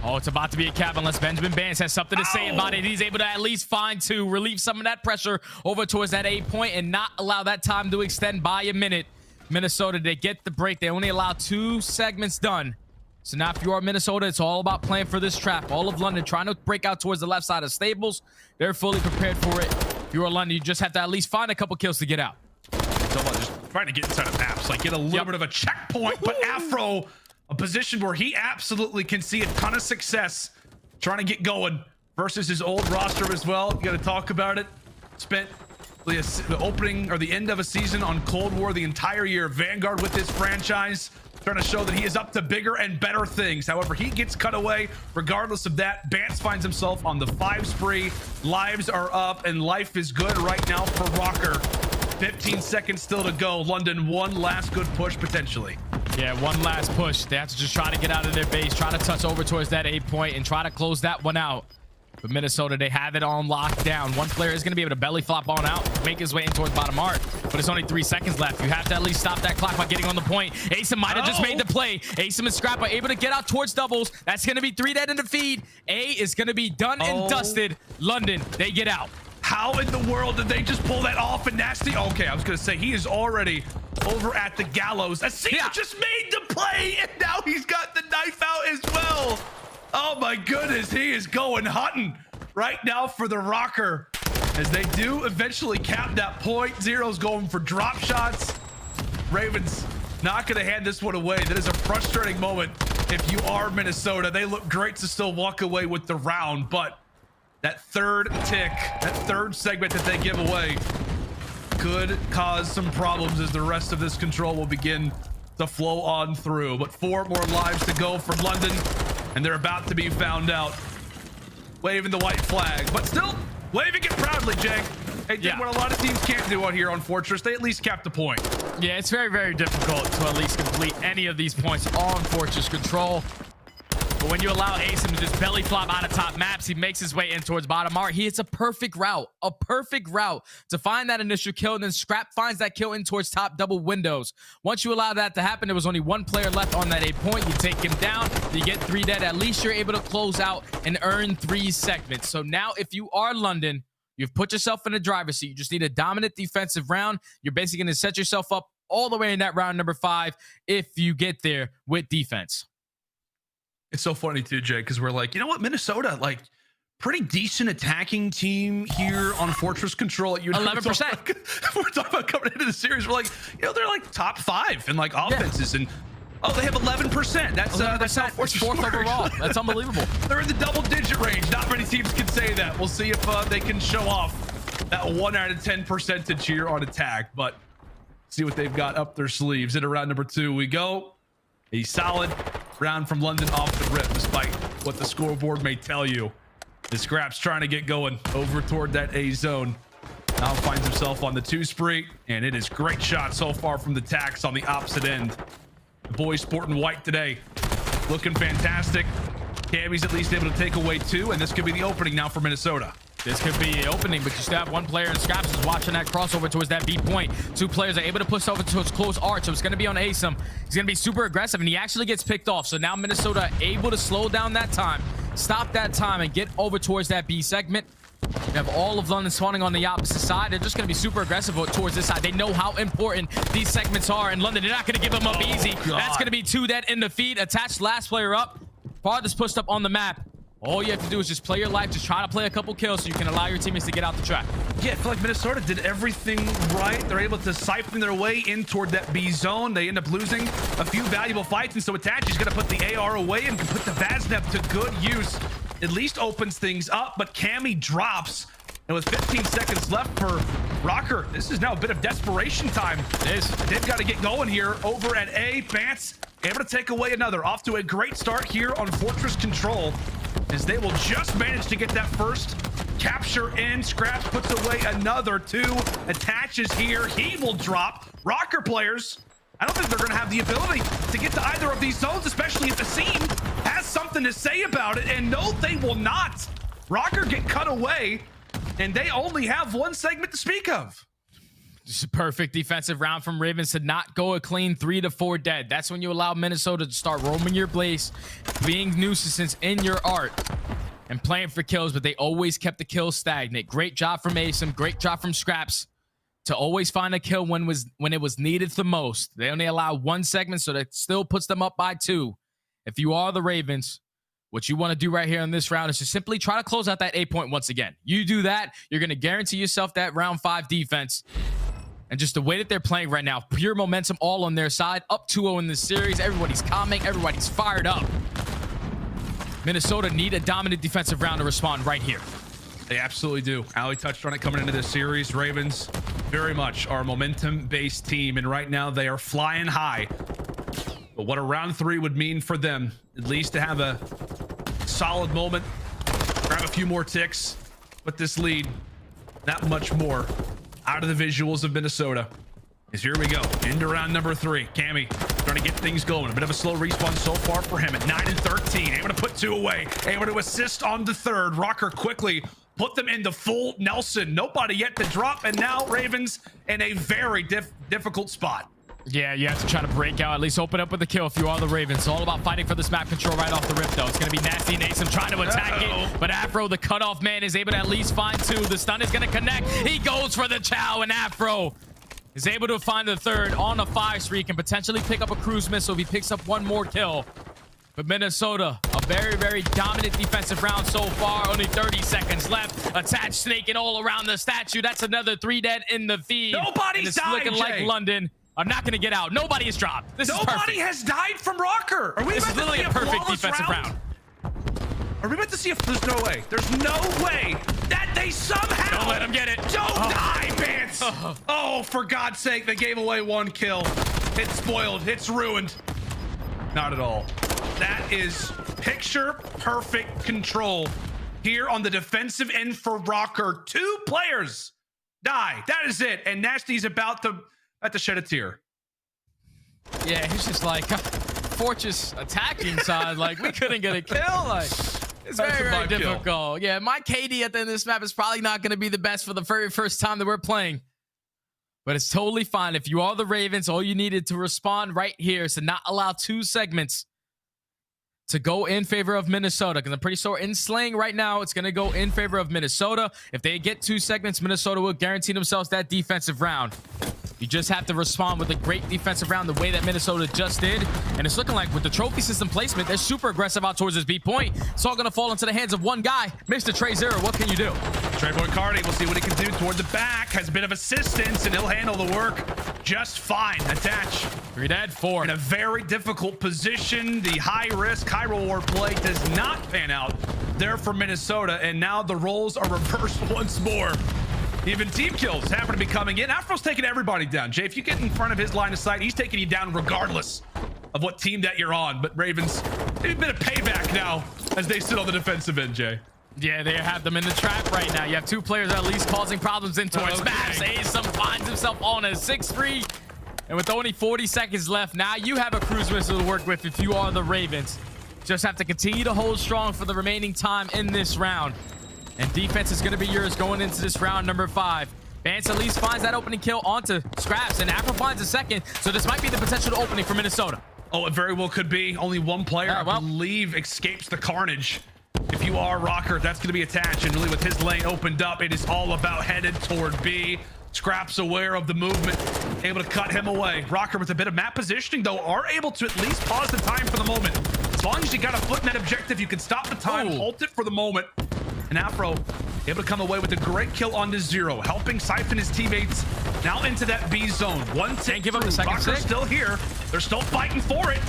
Oh, it's about to be a cap unless Benjamin Bance has something to say about it. He's able to at least find to relieve some of that pressure over towards that A point and not allow that time to extend by a minute. Minnesota, they get the break. They only allow 2 segments done. So now if you are Minnesota, it's all about playing for this trap. All of London trying to break out towards the left side of stables. They're fully prepared for it. If you're London, you just have to at least find a couple kills to get out. Someone just trying to get inside of maps, like get a little bit of a checkpoint, but Afro, a position where he absolutely can see a ton of success trying to get going versus his old roster as well. You got to talk about it. Spent the opening or the end of a season on Cold War, the entire year Vanguard with this franchise, trying to show that he is up to bigger and better things. However, he gets cut away. Regardless of that, Bance finds himself on the 5 spree. Lives are up and life is good right now for Røkkr. 15 seconds still to go. London, one last good push potentially. Yeah, one last push. They have to just try to get out of their base, try to touch over towards that A point and try to close that one out. But Minnesota, they have it on lockdown. One player is going to be able to belly flop on out, make his way in towards bottom arc. But it's only 3 seconds left. You have to at least stop that clock by getting on the point. aBeZy might have just made the play. aBeZy and Scrapz are able to get out towards doubles. That's going to be 3 dead in the feed. A is going to be done and dusted. London, they get out. How in the world did they just pull that off? And Nasty, okay, I was going to say, he is already over at the gallows. Simp just made the play, and now he's got the knife out as well. Oh my goodness, he is going hunting right now for the Røkkr as they do eventually cap that point. Zero's going for drop shots. Ravens not going to hand this one away. That is a frustrating moment if you are Minnesota. They look great to still walk away with the round, but that third tick, that third segment that they give away could cause some problems as the rest of this control will begin to flow on through. But 4 more lives to go for London, and they're about to be found out. Waving the white flag, but still waving it proudly, Jake. They did what a lot of teams can't do out here on Fortress. They at least capped the point. Yeah, it's very, very difficult to at least complete any of these points on Fortress control. But when you allow aBeZy to just belly flop out of top maps, he makes his way in towards bottom arc. He hits a perfect route to find that initial kill, and then Scrapz finds that kill in towards top double windows. Once you allow that to happen, there was only 1 player left on that A point. You take him down, you get 3 dead. At least you're able to close out and earn 3 segments. So now if you are London, you've put yourself in the driver's seat. You just need a dominant defensive round. You're basically going to set yourself up all the way in that round number 5 if you get there with defense. It's so funny too, Jay, because we're like, you know what, Minnesota, like, pretty decent attacking team here on Fortress control. 11%. We're talking about coming into the series. We're like, you know, they're like top 5 in like offenses, and they have 11%. That's how Fortress 4th overall. That's unbelievable. They're in the double-digit range. Not many teams can say that. We'll see if they can show off that 1 out of 10 percentage here on attack, but See what they've got up their sleeves. Into round number 2 we go. A solid round from London off the rip, despite what the scoreboard may tell you. The Scrapz trying to get going over toward that A zone. Now finds himself on the 2 spree, and it is great shot so far from the Tax on the opposite end. The boys sporting white today, looking fantastic. Cammy's at least able to take away 2, and this could be the opening now for Minnesota. This could be the opening, but you still have one player in Scrapz is watching that crossover towards that B point. 2 players are able to push over towards close arch, so it's going to be on aBeZy. He's going to be super aggressive, and he actually gets picked off. So now Minnesota able to slow down that time, stop that time, and get over towards that B segment. You have all of London spawning on the opposite side. They're just going to be super aggressive towards this side. They know how important these segments are, and London, they're not going to give them up easy. That's going to be 2 dead in the feed. Attached last player up. Farthest pushed up on the map. All you have to do is just play your life, just try to play a couple kills so you can allow your teammates to get out the track. Yeah, I feel like Minnesota did everything right. They're able to siphon their way in toward that B zone. They end up losing a few valuable fights, and so Itachi's going to put the AR away and can put the Vaznep to good use. At least opens things up, but Cammy drops. And with 15 seconds left for Røkkr, this is now a bit of desperation time. It is. They've got to get going here over at A. Bance able to take away another. Off to a great start here on Fortress Control, as they will just manage to get that first capture in. Scrapz puts away another 2. Attaches here. He will drop. Røkkr players, I don't think they're going to have the ability to get to either of these zones, especially if the scene has something to say about it. And no, they will not. Røkkr get cut away, and they only have 1 segment to speak of. Just a perfect defensive round from Ravens to not go a clean 3 to 4 dead. That's when you allow Minnesota to start roaming your base, being nuisances in your art, and playing for kills, but they always kept the kills stagnant. Great job from aBeZy, great job from Scrapz to always find a kill when it was needed the most. They only allow 1 segment, so that still puts them up by 2. If you are the Ravens, what you want to do right here in this round is to simply try to close out that A point once again. You do that, you're going to guarantee yourself that round 5 defense. And just the way that they're playing right now, pure momentum all on their side. Up 2-0 in this series. Everybody's calming. Everybody's fired up. Minnesota need a dominant defensive round to respond right here. They absolutely do. iLLeY touched on it coming into this series. Ravens very much are a momentum-based team, and right now they are flying high. But what a round 3 would mean for them, at least to have a solid moment, grab a few more ticks, put this lead that much more out of the visuals of Minnesota. As here we go into round number 3. Cammy trying to get things going. A bit of a slow respawn so far for him at 9 and 13. Able to put 2 away. Able to assist on the 3rd. Røkkr quickly put them into full Nelson. Nobody yet to drop, and now Ravens in a very difficult spot. Yeah, you have to try to break out, at least open up with the kill if you are the Ravens. It's all about fighting for this map control right off the rip, though. It's going to be nasty and aBeZy trying to attack it, but Afro, the cutoff man, is able to at least find 2. The stun is going to connect. He goes for the chow, and Afro is able to find the 3rd on a 5 streak and potentially pick up a cruise missile if he picks up 1 more kill. But Minnesota, a very, very dominant defensive round so far. Only 30 seconds left. Attached snaking all around the statue. That's another 3 dead in the feed. Nobody's died, looking like London. I'm not going to get out. Nobody has dropped. Nobody has died from Røkkr. Are we This is literally a perfect defensive round. Are we about to see if there's no way? There's no way that they somehow Don't let them get it. Don't die, Bance. Oh, for God's sake, they gave away 1 kill. It's spoiled. It's ruined. Not at all. That is picture perfect control here on the defensive end for Røkkr. 2 players die. That is it. And Nasty's about to shed a tear. Yeah, he's just like Fortress attacking side. Like, we couldn't get a kill. Like, it's very, very difficult. Yeah, my KD at the end of this map is probably not going to be the best for the very first time that we're playing. But it's totally fine. If you are the Ravens, all you needed to respond right here is to not allow 2 segments to go in favor of Minnesota, because I'm pretty sure in slaying right now, it's going to go in favor of Minnesota. If they get 2 segments, Minnesota will guarantee themselves that defensive round. You just have to respond with a great defensive round the way that Minnesota just did. And it's looking like with the trophy system placement, they're super aggressive out towards this B point. It's all going to fall into the hands of 1 guy, Mr. Trey Zero. What can you do? Trey Boy Cardi, we'll see what he can do toward the back. Has a bit of assistance, and he'll handle the work just fine. Attach. 3 dead, 4. In a very difficult position. The high risk, high reward play does not pan out there for Minnesota. And now the roles are reversed once more. Even team kills happen to be coming in. Afro's taking everybody down. Jay, if you get in front of his line of sight, he's taking you down regardless of what team that you're on. But Ravens, maybe a bit of payback now as they sit on the defensive end, Jay. Yeah, they have them in the trap right now. You have two players at least causing problems in towards Maps. aBeZy finds himself on a 6-3. And with only 40 seconds left, now you have a cruise missile to work with if you are the Ravens. Just have to continue to hold strong for the remaining time in this round. And defense is going to be yours going into this round number 5. Bance at least finds that opening kill onto Scrapz, and Afro finds a second. So this might be the potential opening for Minnesota. Oh, it very well could be. Only one player, I believe, escapes the carnage. If you are Røkkr, that's going to be attached. And really with his lane opened up, it is all about headed toward B. Scrapz aware of the movement, able to cut him away. Røkkr with a bit of map positioning, though, are able to at least pause the time for the moment. As long as you got a foot in that objective, you can stop the time, halt it for the moment. And Afro able to come away with a great kill onto Zero, helping siphon his teammates now into that B zone. One tick, give up the second. Røkkr's still here. They're still fighting for it.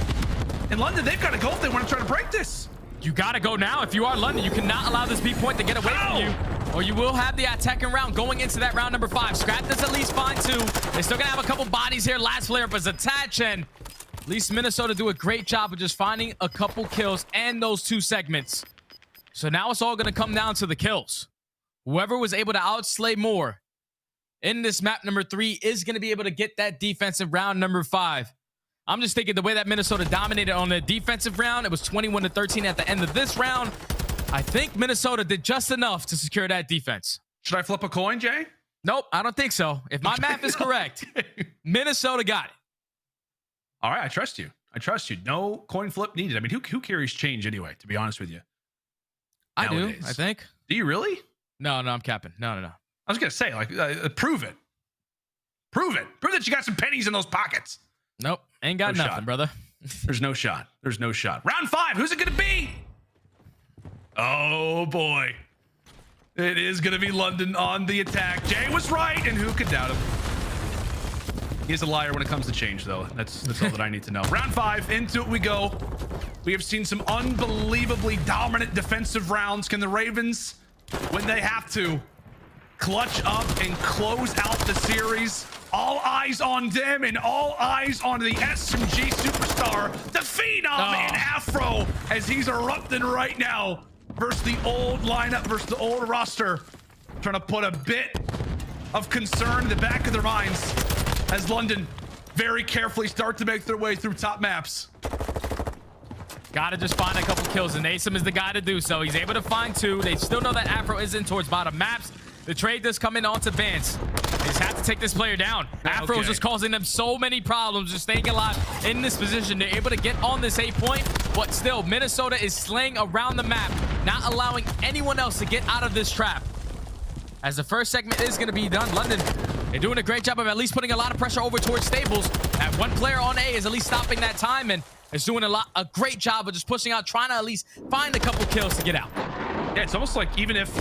In London, they've got to go if they want to try to break this. You got to go now. If you are London, you cannot allow this B point to get away from you, or you will have the attacking round going into that round number 5. Scrapz does at least find 2. They're still gonna have a couple bodies here. Last player up is attached, and at least Minnesota do a great job of just finding a couple kills and those 2 segments. So now it's all gonna come down to the kills. Whoever was able to outslay more in this map number 3 is gonna be able to get that defensive round number 5. I'm just thinking the way that Minnesota dominated on the defensive round, it was 21-13 at the end of this round. I think Minnesota did just enough to secure that defense. Should I flip a coin, Jay? Nope, I don't think so. If my math is correct, Minnesota got it. All right, I trust you. I trust you. No coin flip needed. I mean, who carries change anyway, to be honest with you? I Nowadays. do, I think. Do you really? No, I'm capping. No. I was going to say, like, prove it. Prove it. Prove that you got some pennies in those pockets. Nope, ain't got nothing, shot. brother. There's no shot. There's no shot. Round 5, who's it going to be? Oh, boy. It is going to be London on the attack. Jay was right, and who could doubt him? He's a liar when it comes to change, though. That's all that I need to know. Round 5, into it we go. We have seen some unbelievably dominant defensive rounds. Can the Ravens, when they have to, clutch up and close out the series? All eyes on them and all eyes on the SMG superstar, the Phenom and Afro, as he's erupting right now versus the old lineup, versus the old roster. Trying to put a bit of concern in the back of their minds as London very carefully start to make their way through top maps. Gotta just find a couple kills, and aBeZy is the guy to do so. He's able to find 2. They still know that Afro is in towards bottom maps. The trade does come in onto Bance. They just have to take this player down. Afro is just causing them so many problems, just staying alive in this position. They're able to get on this A point, but still, Minnesota is slaying around the map, not allowing anyone else to get out of this trap. As the first segment is going to be done, London, they're doing a great job of at least putting a lot of pressure over towards Stables. That one player on A is at least stopping that time, and is doing a great job of just pushing out, trying to at least find a couple kills to get out. Yeah, it's almost like even if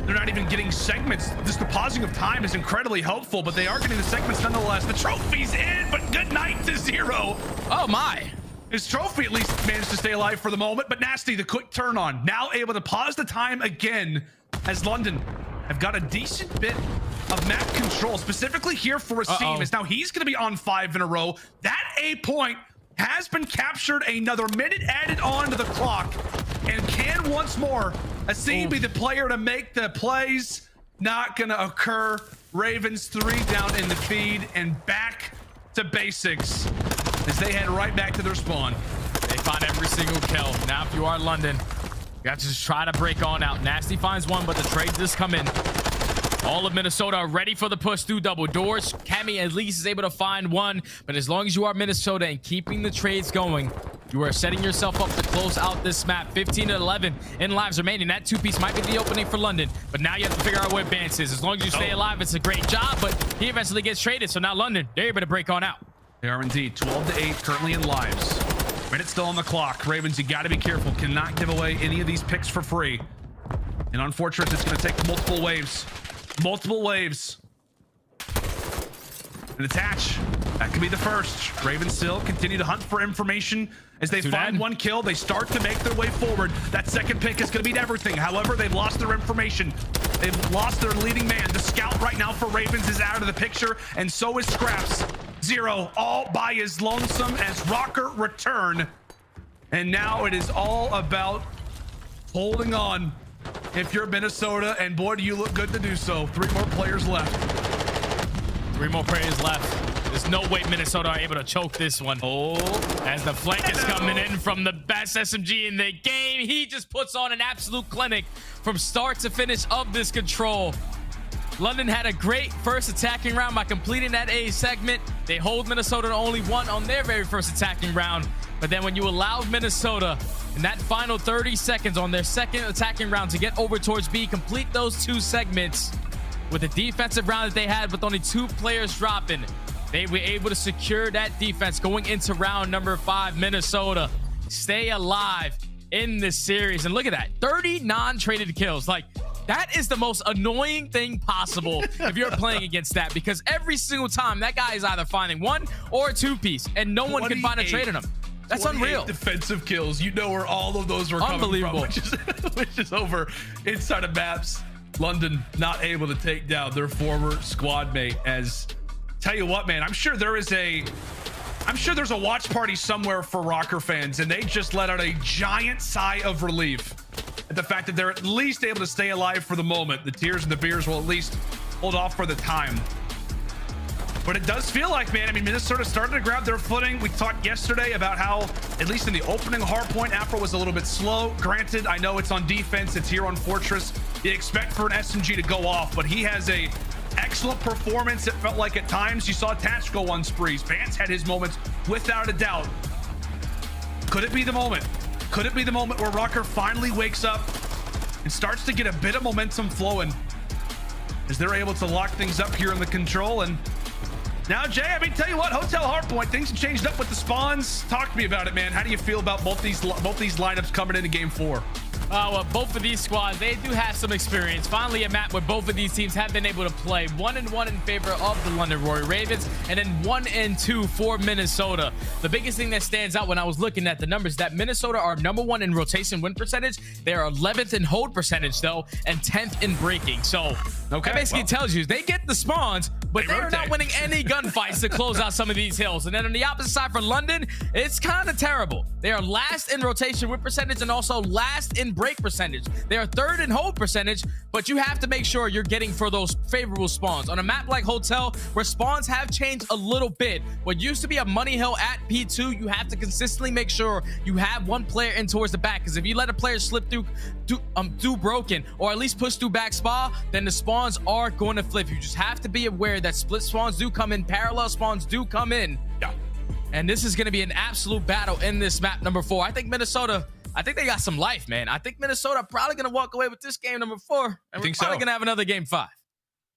they're not even getting segments, just the pausing of time is incredibly helpful, but they are getting the segments nonetheless. The trophy's in, but good night to Zero. Oh my. His trophy at least managed to stay alive for the moment, but Nasty, the quick turn on, now able to pause the time again as London have got a decent bit of map control, specifically here for Asim, as now he's going to be on 5 in a row. That A point has been captured, another minute added on to the clock, and can once more Asim be the player to make the plays. Not gonna occur. Ravens 3 down in the feed and back to basics as they head right back to their spawn. They find every single kill. Now if you are London, you have to just try to break on out. Nasty finds 1, but the trade does come in. All of Minnesota are ready for the push through double doors. Cammy at least is able to find 1, but as long as you are Minnesota and keeping the trades going, you are setting yourself up to close out this map. 15-11 in lives remaining. That 2-piece might be the opening for London, but now you have to figure out where Bance is. As long as you stay alive, it's a great job, but he eventually gets traded, so now London, they're able to break on out. They are indeed 12-8 currently in lives. Minute still on the clock. Ravens, you got to be careful. Cannot give away any of these picks for free. And unfortunately, it's going to take multiple waves. Multiple waves. And attach. That could be the first. Ravens still continue to hunt for information. As they find one kill, they start to make their way forward. That second pick is going to mean everything. However, they've lost their information. They've lost their leading man. The scout right now for Ravens is out of the picture, and so is Scrapz. 0 all by his lonesome as Røkkr return. And now it is all about holding on if you're Minnesota, and boy, do you look good to do so. 3 more players left. 3 more players left. There's no way Minnesota are able to choke this one. Oh, as the flank is coming in from the best SMG in the game. He just puts on an absolute clinic from start to finish of this control. London had a great first attacking round by completing that A segment. They hold Minnesota to only 1 on their very first attacking round. But then when you allow Minnesota in that final 30 seconds on their second attacking round to get over towards B, complete those 2 segments with the defensive round that they had with only 2 players dropping, they were able to secure that defense going into round number 5. Minnesota stay alive in this series. And look at that, 30 non-traded kills. Like, that is the most annoying thing possible if you're playing against that, because every single time that guy is either finding 1 or a 2-piece and no one can find a trade on him. That's unreal. Defensive kills, you know where all of those were coming from, which is over inside of maps. London not able to take down their former squad mate. As tell you what, man, I'm sure there's a watch party somewhere for Røkkr fans, and they just let out a giant sigh of relief at the fact that they're at least able to stay alive for the moment. The tears and the beers will at least hold off for the time. But it does feel like, man, I mean, Minnesota started to grab their footing. We talked yesterday about how, at least in the opening hard point, Afro was a little bit slow. Granted, I know it's on defense, it's here on Fortress. You expect for an SMG to go off, but he has a excellent performance. It felt like at times you saw Tatch go on sprees. Bance had his moments without a doubt. Could it be the moment? Could it be the moment where Røkkr finally wakes up and starts to get a bit of momentum flowing as they're able to lock things up here in the control? And now, Jay, I mean, tell you what, Hotel Hardpoint, things have changed up with the spawns. Talk to me about it, man. How do you feel about both these lineups coming into game 4? Well, both of these squads, they do have some experience. Finally, a map where both of these teams have been able to play 1-1 in favor of the London Royal Ravens, and then 1-2 for Minnesota. The biggest thing that stands out when I was looking at the numbers, that Minnesota are #1 in rotation win percentage. They are 11th in hold percentage, though, and 10th in breaking. So that basically tells you they get the spawns, but they're not winning any gunfights to close out some of these hills. And then on the opposite side for London, it's kind of terrible. They are last in rotation win percentage and also last in break percentage. They are 3rd in hold percentage, but you have to make sure you're getting for those favorable spawns. On a map like Hotel, where spawns have changed a little bit, what used to be a money hill at P2, you have to consistently make sure you have one player in towards the back, because if you let a player slip through broken, or at least push through back spa, then the spawns are going to flip. You just have to be aware that split spawns do come in, parallel spawns do come in. Yeah. And this is going to be an absolute battle in this map number 4. I think Minnesota, I think they got some life, man. I think Minnesota probably going to walk away with this game number 4. And we're probably going to have another game 5.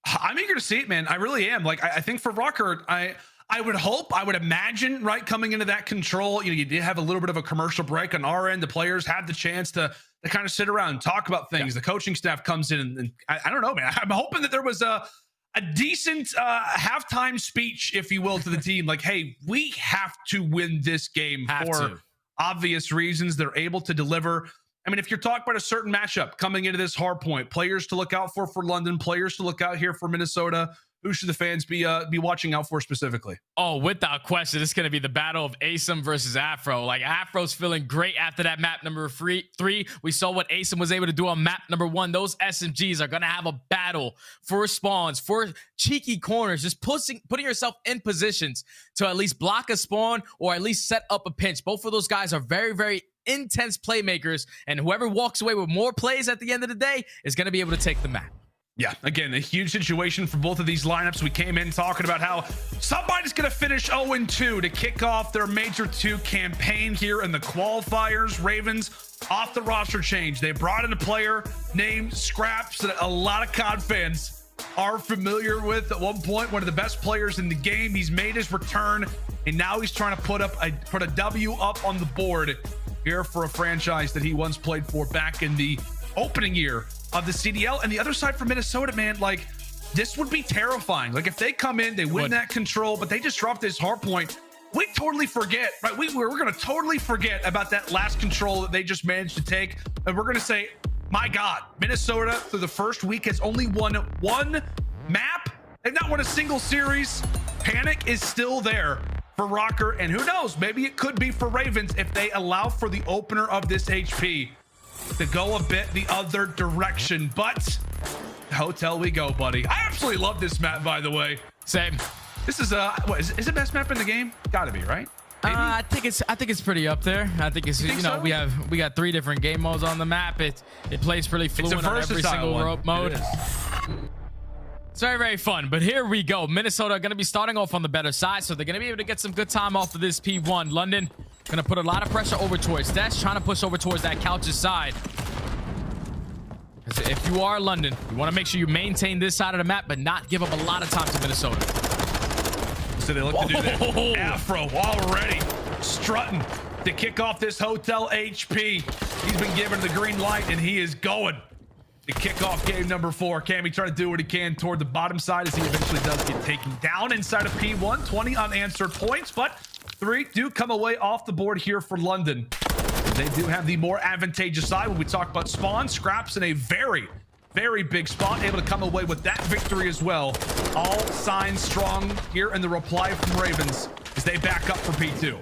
I'm eager to see it, man. I really am. Like, I think for Røkkr, I would hope, I would imagine, right, coming into that control, you did have a little bit of a commercial break on our end. The players had the chance to kind of sit around and talk about things. Yeah. The coaching staff comes in and I don't know, man. I'm hoping that there was a decent halftime speech, if you will, to the team. Like, hey, we have to win this game for obvious reasons. They're able to deliver. I mean, if you're talking about a certain matchup coming into this hard point, players to look out for London, players to look out here for Minnesota, who should the fans be watching out for specifically? Oh, without question, it's going to be the battle of aBeZy versus Afro. Like, Afro's feeling great after that map number 3. We saw what aBeZy was able to do on map number 1. Those SMGs are going to have a battle for spawns, for cheeky corners, just putting yourself in positions to at least block a spawn or at least set up a pinch. Both of those guys are very, very intense playmakers, and whoever walks away with more plays at the end of the day is going to be able to take the map. Yeah, again, a huge situation for both of these lineups. We came in talking about how somebody's going to finish 0-2 to kick off their Major II campaign here in the qualifiers. Ravens off the roster change. They brought in a player named Scrapz that a lot of COD fans are familiar with. At one point, one of the best players in the game. He's made his return, and now he's trying to put a W up on the board here for a franchise that he once played for back in the opening year of the CDL. And the other side for Minnesota, man, like, this would be terrifying. Like if they come in, they win that control, but they just drop this hard point. We totally forget, right? We're going to totally forget about that last control that they just managed to take. And we're going to say, my God, Minnesota through the first week has only won one map. They've not won a single series. Panic is still there for Røkkr. And who knows, maybe it could be for Ravens if they allow for the opener of this HP to go a bit the other direction. But hotel we go, buddy. I absolutely love this map, by the way. Same. This is what is it best map in the game? Gotta be, right? I think it's pretty up there. I think it's, you know, so? we got 3 different game modes on the map. It plays pretty fluent on every single rope mode. It's very, very fun. But here we go. Minnesota are going to be starting off on the better side, so they're going to be able to get some good time off of this P1. London going to put a lot of pressure over towards Dash, trying to push over towards that Couch's side. If you are London, you want to make sure you maintain this side of the map, but not give up a lot of time to Minnesota. So they look to do that. Afro already strutting to kick off this hotel HP. He's been given the green light, and he is going to kick off game number 4. Cammy trying to do what he can toward the bottom side as he eventually does get taken down inside of P1. 20 unanswered points, but 3 do come away off the board here for London. They do have the more advantageous side when we talk about spawn. Scrapz in a very, very big spot, able to come away with that victory as well. All signs strong here in the reply from Ravens as they back up for P2.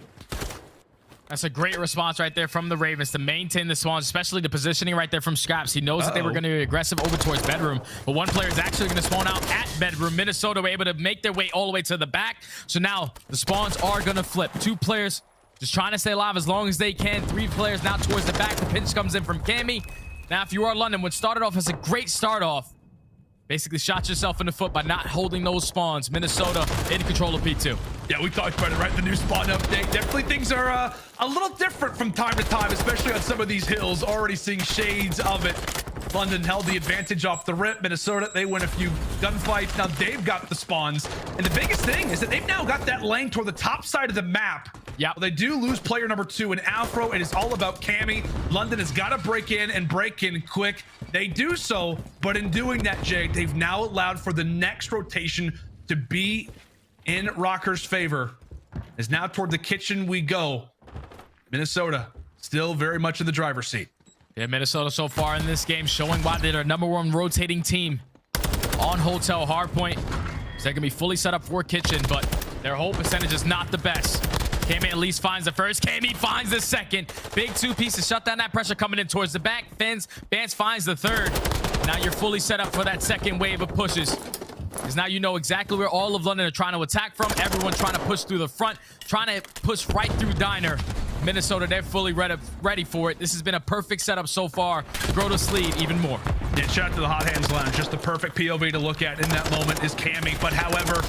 That's a great response right there from the Ravens to maintain the spawns, especially the positioning right there from Scrapz. He knows that they were going to be aggressive over towards bedroom, but one player is actually going to spawn out at bedroom. Minnesota were able to make their way all the way to the back. So now the spawns are going to flip. 2 players just trying to stay alive as long as they can. 3 players now towards the back. The pinch comes in from Cammy. Now, if you are London, what started off as a great start off, basically shot yourself in the foot by not holding those spawns. Minnesota in control of P2. Yeah, we talked about it, right? The new spawn update. Definitely things are a little different from time to time, especially on some of these hills. Already seeing shades of it. London held the advantage off the rip. Minnesota, they win a few gunfights. Now they've got the spawns. And the biggest thing is that they've now got that lane toward the top side of the map. Yeah, well, they do lose player number 2 in Afro. It is all about Cammy. London has got to break in quick. They do so, but in doing that, Jay, they've now allowed for the next rotation to be in Røkkr's favor. As now toward the kitchen we go. Minnesota still very much in the driver's seat. Yeah, Minnesota so far in this game showing why they're number 1 rotating team on hotel hardpoint. So they're gonna be fully set up for kitchen, but their hold percentage is not the best. Cammy at least finds the first. Cammy finds the second. Big 2 pieces. Shut down that pressure coming in towards the back. Bance finds the third. Now you're fully set up for that second wave of pushes. Because now you know exactly where all of London are trying to attack from. Everyone trying to push through the front, trying to push right through Diner. Minnesota, they're fully ready for it. This has been a perfect setup so far to grow this lead even more. Yeah, shout out to the Hot Hands Lounge. Just the perfect POV to look at in that moment is Cammy. But however,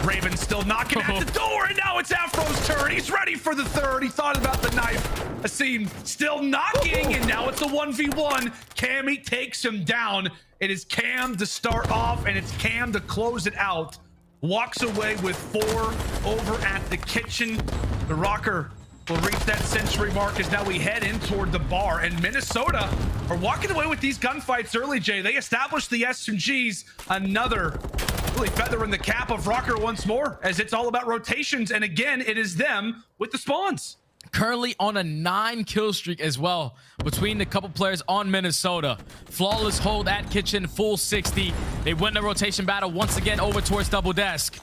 Ravens still knocking at the door, and now it's Afro's turn. He's ready for the third. He thought about the knife. Asim still knocking, and now it's a 1v1. Cammy takes him down. It is Cam to start off, and it's Cam to close it out. Walks away with 4 over at the kitchen. The Røkkr will reach that century mark as now we head in toward the bar, and Minnesota are walking away with these gunfights early, Jay. They established the SMGs. Another really feather in the cap of Røkkr once more, as it's all about rotations, and again, it is them with the spawns. Currently on a 9 kill streak as well between the couple players on Minnesota. Flawless hold at kitchen, full 60. They win the rotation battle once again over towards double desk.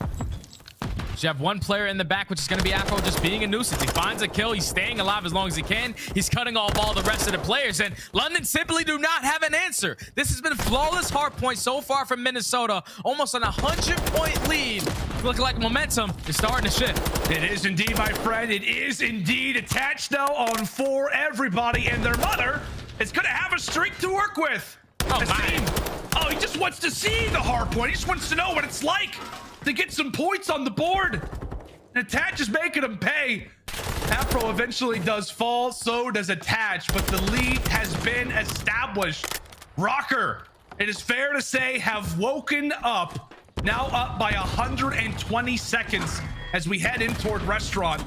So you have 1 player in the back, which is going to be Afro just being a nuisance. He finds a kill. He's staying alive as long as he can. He's cutting off all the rest of the players, and London simply do not have an answer. This has been flawless hardpoint so far from Minnesota. Almost an 100-point lead. Looking like momentum is starting to shift. It is indeed, my friend. It is indeed attached now on 4. Everybody and their mother is going to have a streak to work with. Oh, my. Oh, he just wants to see the hardpoint. He just wants to know what it's like to get some points on the board. And Attach is making him pay. Afro eventually does fall, so does Attach, but the lead has been established. Røkkr, it is fair to say, have woken up. Now up by 120 seconds as we head in toward restaurant.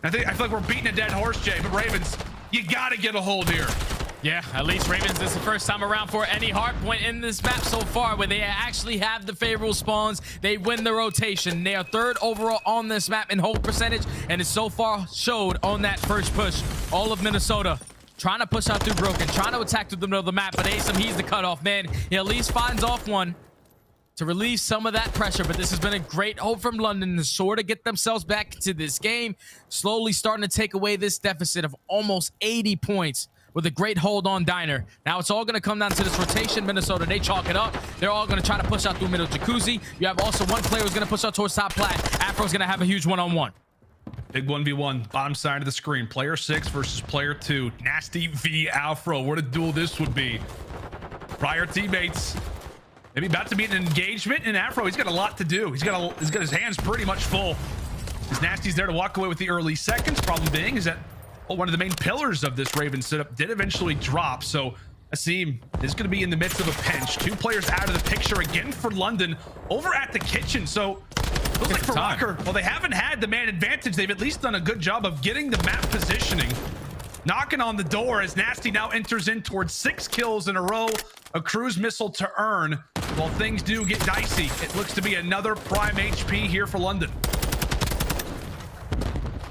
I feel like we're beating a dead horse, Jay, but Ravens, you gotta get a hold here. Yeah, at least Ravens, this is the first time around for any hard point in this map so far where they actually have the favorable spawns. They win the rotation. They are 3rd overall on this map in hold percentage, and it so far showed on that first push. All of Minnesota trying to push out through Broken, trying to attack through the middle of the map, but aBeZy, he's the cutoff man. He at least finds off one to release some of that pressure, but this has been a great hold from London to sort of get themselves back into this game, slowly starting to take away this deficit of almost 80 points with a great hold on Diner. Now it's all going to come down to this rotation. Minnesota, they chalk it up. They're all going to try to push out through middle Jacuzzi. You have also one player who's going to push out towards top plat. Afro's going to have a huge one-on-one. Big 1v1, bottom side of the screen. Player 6 versus player 2. Nasty v Afro. What a duel this would be. Prior teammates. Maybe about to be an engagement in Afro. He's got a lot to do. He's got his hands pretty much full. His Nasty's there to walk away with the early seconds. Problem being is that one of the main pillars of this Raven setup did eventually drop. So aSeem is going to be in the midst of a pinch. 2 players out of the picture again for London over at the kitchen. So looks like for Røkkr, well, they haven't had the man advantage. They've at least done a good job of getting the map positioning. Knocking on the door as Nasty now enters in towards 6 kills in a row. A cruise missile to earn. While things do get dicey, it looks to be another prime HP here for London.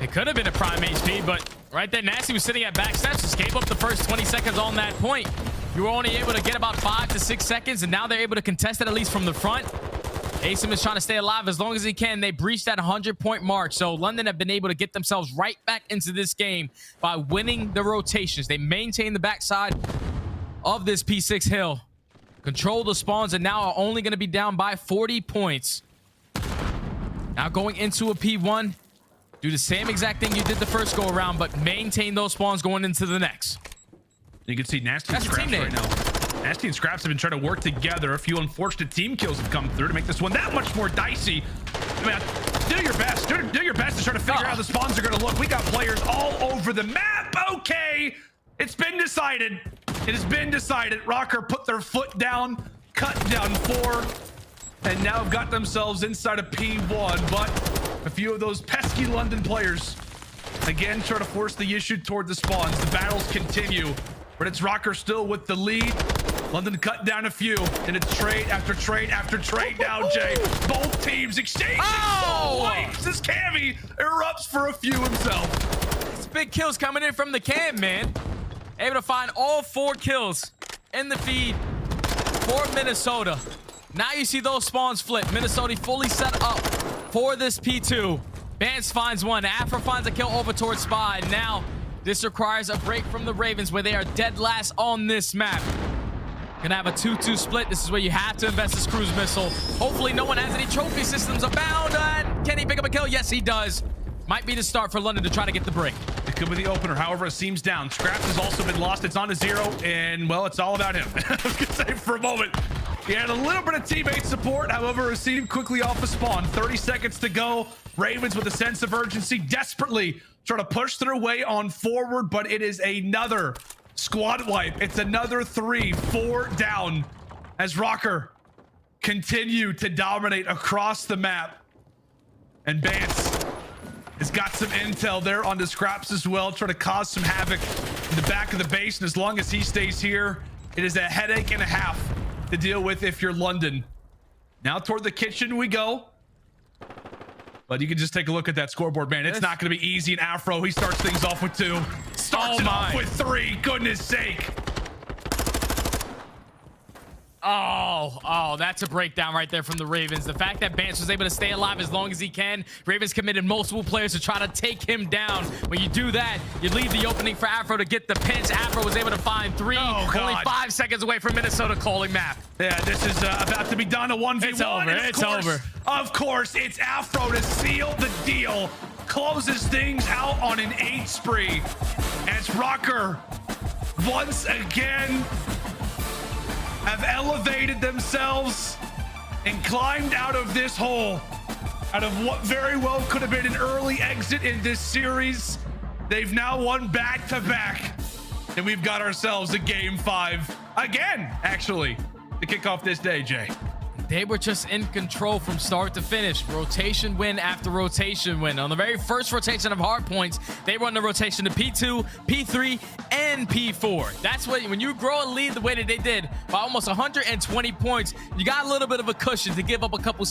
It could have been a prime HP, but right there, Nasty was sitting at back steps, just gave up the first 20 seconds on that point. You were only able to get about 5 to 6 seconds, and now they're able to contest it at least from the front. aBeZy is trying to stay alive as long as he can. They breached that 100-point mark, so London have been able to get themselves right back into this game by winning the rotations. They maintain the backside of this P6 hill, control the spawns, and now are only going to be down by 40 points. Now going into a P1, do the same exact thing you did the first go around, but maintain those spawns going into the next. You can see Nasty and Scrapz right now. Nasty and Scrapz have been trying to work together. A few unfortunate team kills have come through to make this one that much more dicey. I mean, do your best. Do your best to try to figure out how the spawns are going to look. We got players all over the map. Okay, it's been decided. It has been decided. Røkkr put their foot down, cut down 4, and now have got themselves inside a P1. But a few of those pesky London players again try to force the issue toward the spawns. The battles continue, but it's Røkkr still with the lead. London cut down a few, and it's trade after trade after trade now, Jay. Both teams exchanging wipes as Cammy erupts for a few himself. It's big kills coming in from the Cam, man. Able to find all 4 kills in the feed for Minnesota. Now you see those spawns flip. Minnesota fully set up for this P2. Bance finds one. Afro finds a kill over towards Spy. Now this requires a break from the Ravens where they are dead last on this map. Gonna have a 2-2 split. This is where you have to invest this cruise missile. Hopefully no one has any trophy systems abound. Can he pick up a kill? Yes, he does. Might be the start for London to try to get the break. It could be the opener. However, it seems down. Scrapz has also been lost. It's on to 0, and well, it's all about him. I was gonna say for a moment, he had a little bit of teammate support. However, received quickly off the spawn. 30 seconds to go. Ravens with a sense of urgency, desperately trying to push their way on forward, but it is another squad wipe. It's another 3-4 down as Røkkr continue to dominate across the map. And Bance has got some intel there on the Scrapz as well, trying to cause some havoc in the back of the base. And as long as he stays here, it is a headache and a half to deal with if you're London. Now toward the kitchen we go. But you can just take a look at that scoreboard, man. It's not going to be easy. And Afro, he starts things off with 2. Starts it off with 3. Goodness sake. Oh, that's a breakdown right there from the Ravens. The fact that Bance was able to stay alive as long as he can. Ravens committed multiple players to try to take him down. When you do that, you leave the opening for Afro to get the pinch. Afro was able to find 3. Only 5 seconds away from Minnesota calling map. Yeah, this is about to be done. A 1v1. It's over. It's over. Of course, it's Afro to seal the deal. Closes things out on an 8 spree. As Røkkr once again have elevated themselves and climbed out of this hole, out of what very well could have been an early exit in this series. They've now won back-to-back, and we've got ourselves a game 5 again, actually, to kick off this day, Jay. they were just in control from start to finish. Rotation win after rotation win. On the very first rotation of hard points, they run the rotation to P2, P3, and P4. That's what, when you grow a lead the way that they did by almost 120 points, you got a little bit of a cushion to give up a couple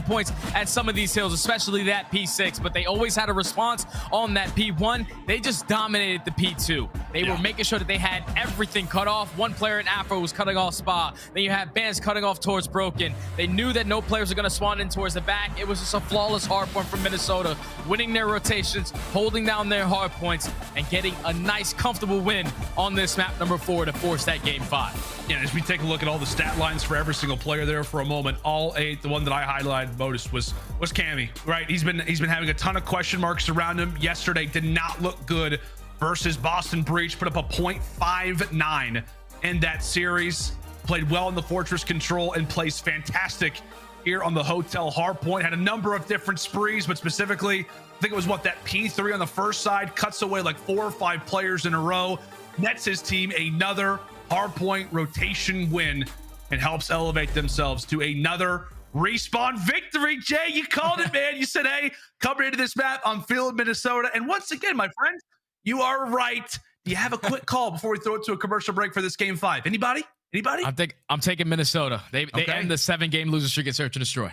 points at some of these hills, especially that P6. But they always had a response on that P1. They just dominated the P2. They were making sure that they had everything cut off. One player in Afro was cutting off Spa. Then you had Bance cutting off towards Broken. They knew that no players are going to spawn in towards the back. It was just a flawless hard point from Minnesota, winning their rotations, holding down their hard points, and getting a nice, comfortable win on this map number 4 to force that game 5. Yeah, as we take a look at all the stat lines for every single player there for a moment, all 8, the one that I highlighted most was Cammy, right? He's been having a ton of question marks around him. Yesterday did not look good versus Boston Breach, put up a 0.59 in that series. Played well in the Fortress control and plays fantastic here on the Hotel Hardpoint. Had a number of different sprees, but specifically, I think it was that P3 on the first side, cuts away like 4 or 5 players in a row, nets his team another Hardpoint rotation win, and helps elevate themselves to another respawn victory. Jay, you called it, man. You said, hey, coming into this map, I'm feeling Minnesota. And once again, my friend, you are right. Do you have a quick call before we throw it to a commercial break for this game 5? Anybody? I'm taking Minnesota. They end the 7-game losing streak at Search and Destroy.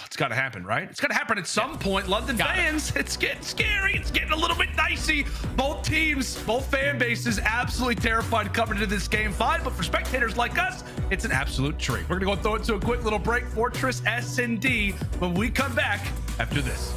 It's got to happen, right? It's got to happen at some point. London fans, it's getting scary. It's getting a little bit dicey. Both teams, both fan bases, absolutely terrified coming into this game 5. But for spectators like us, it's an absolute treat. We're going to go throw it to a quick little break. Fortress S&D when we come back after this.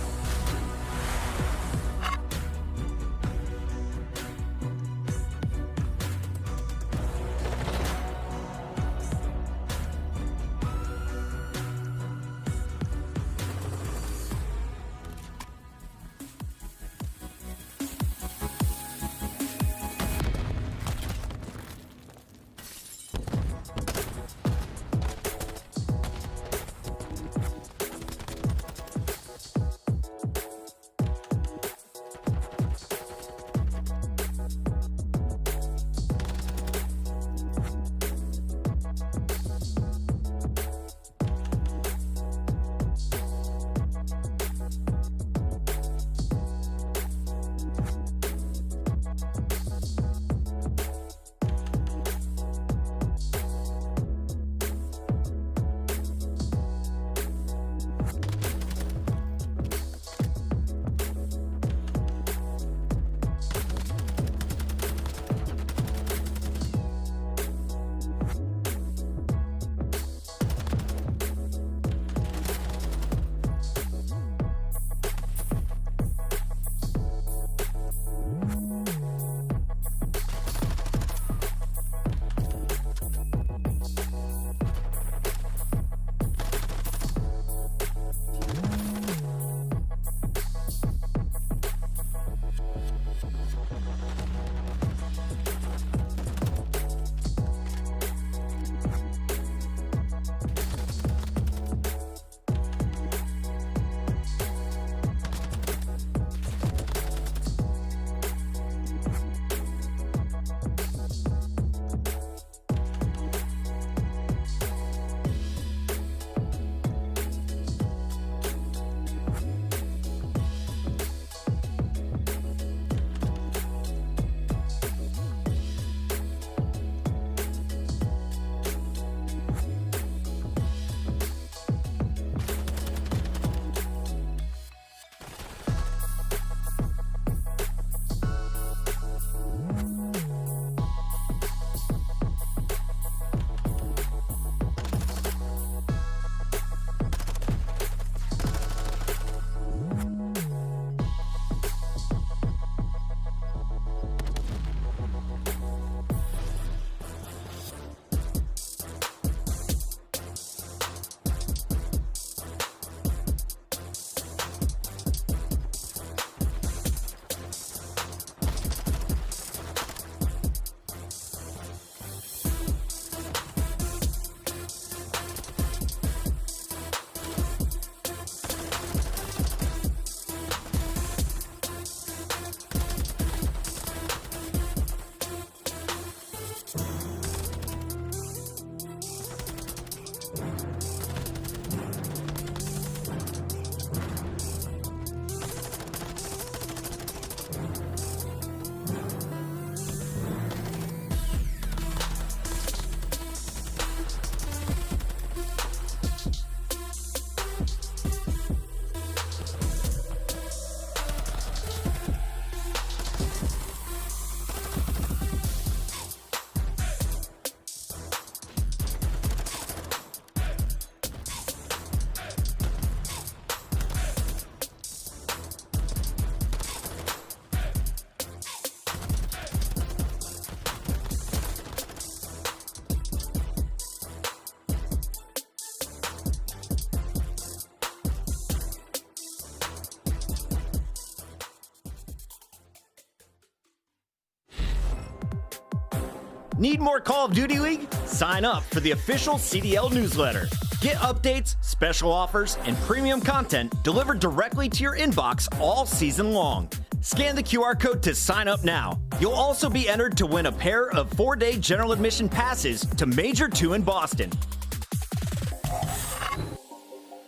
Need more Call of Duty League? Sign up for the official CDL newsletter. Get updates, special offers, and premium content delivered directly to your inbox all season long. Scan the QR code to sign up now. You'll also be entered to win a pair of 4-day general admission passes to Major II in Boston.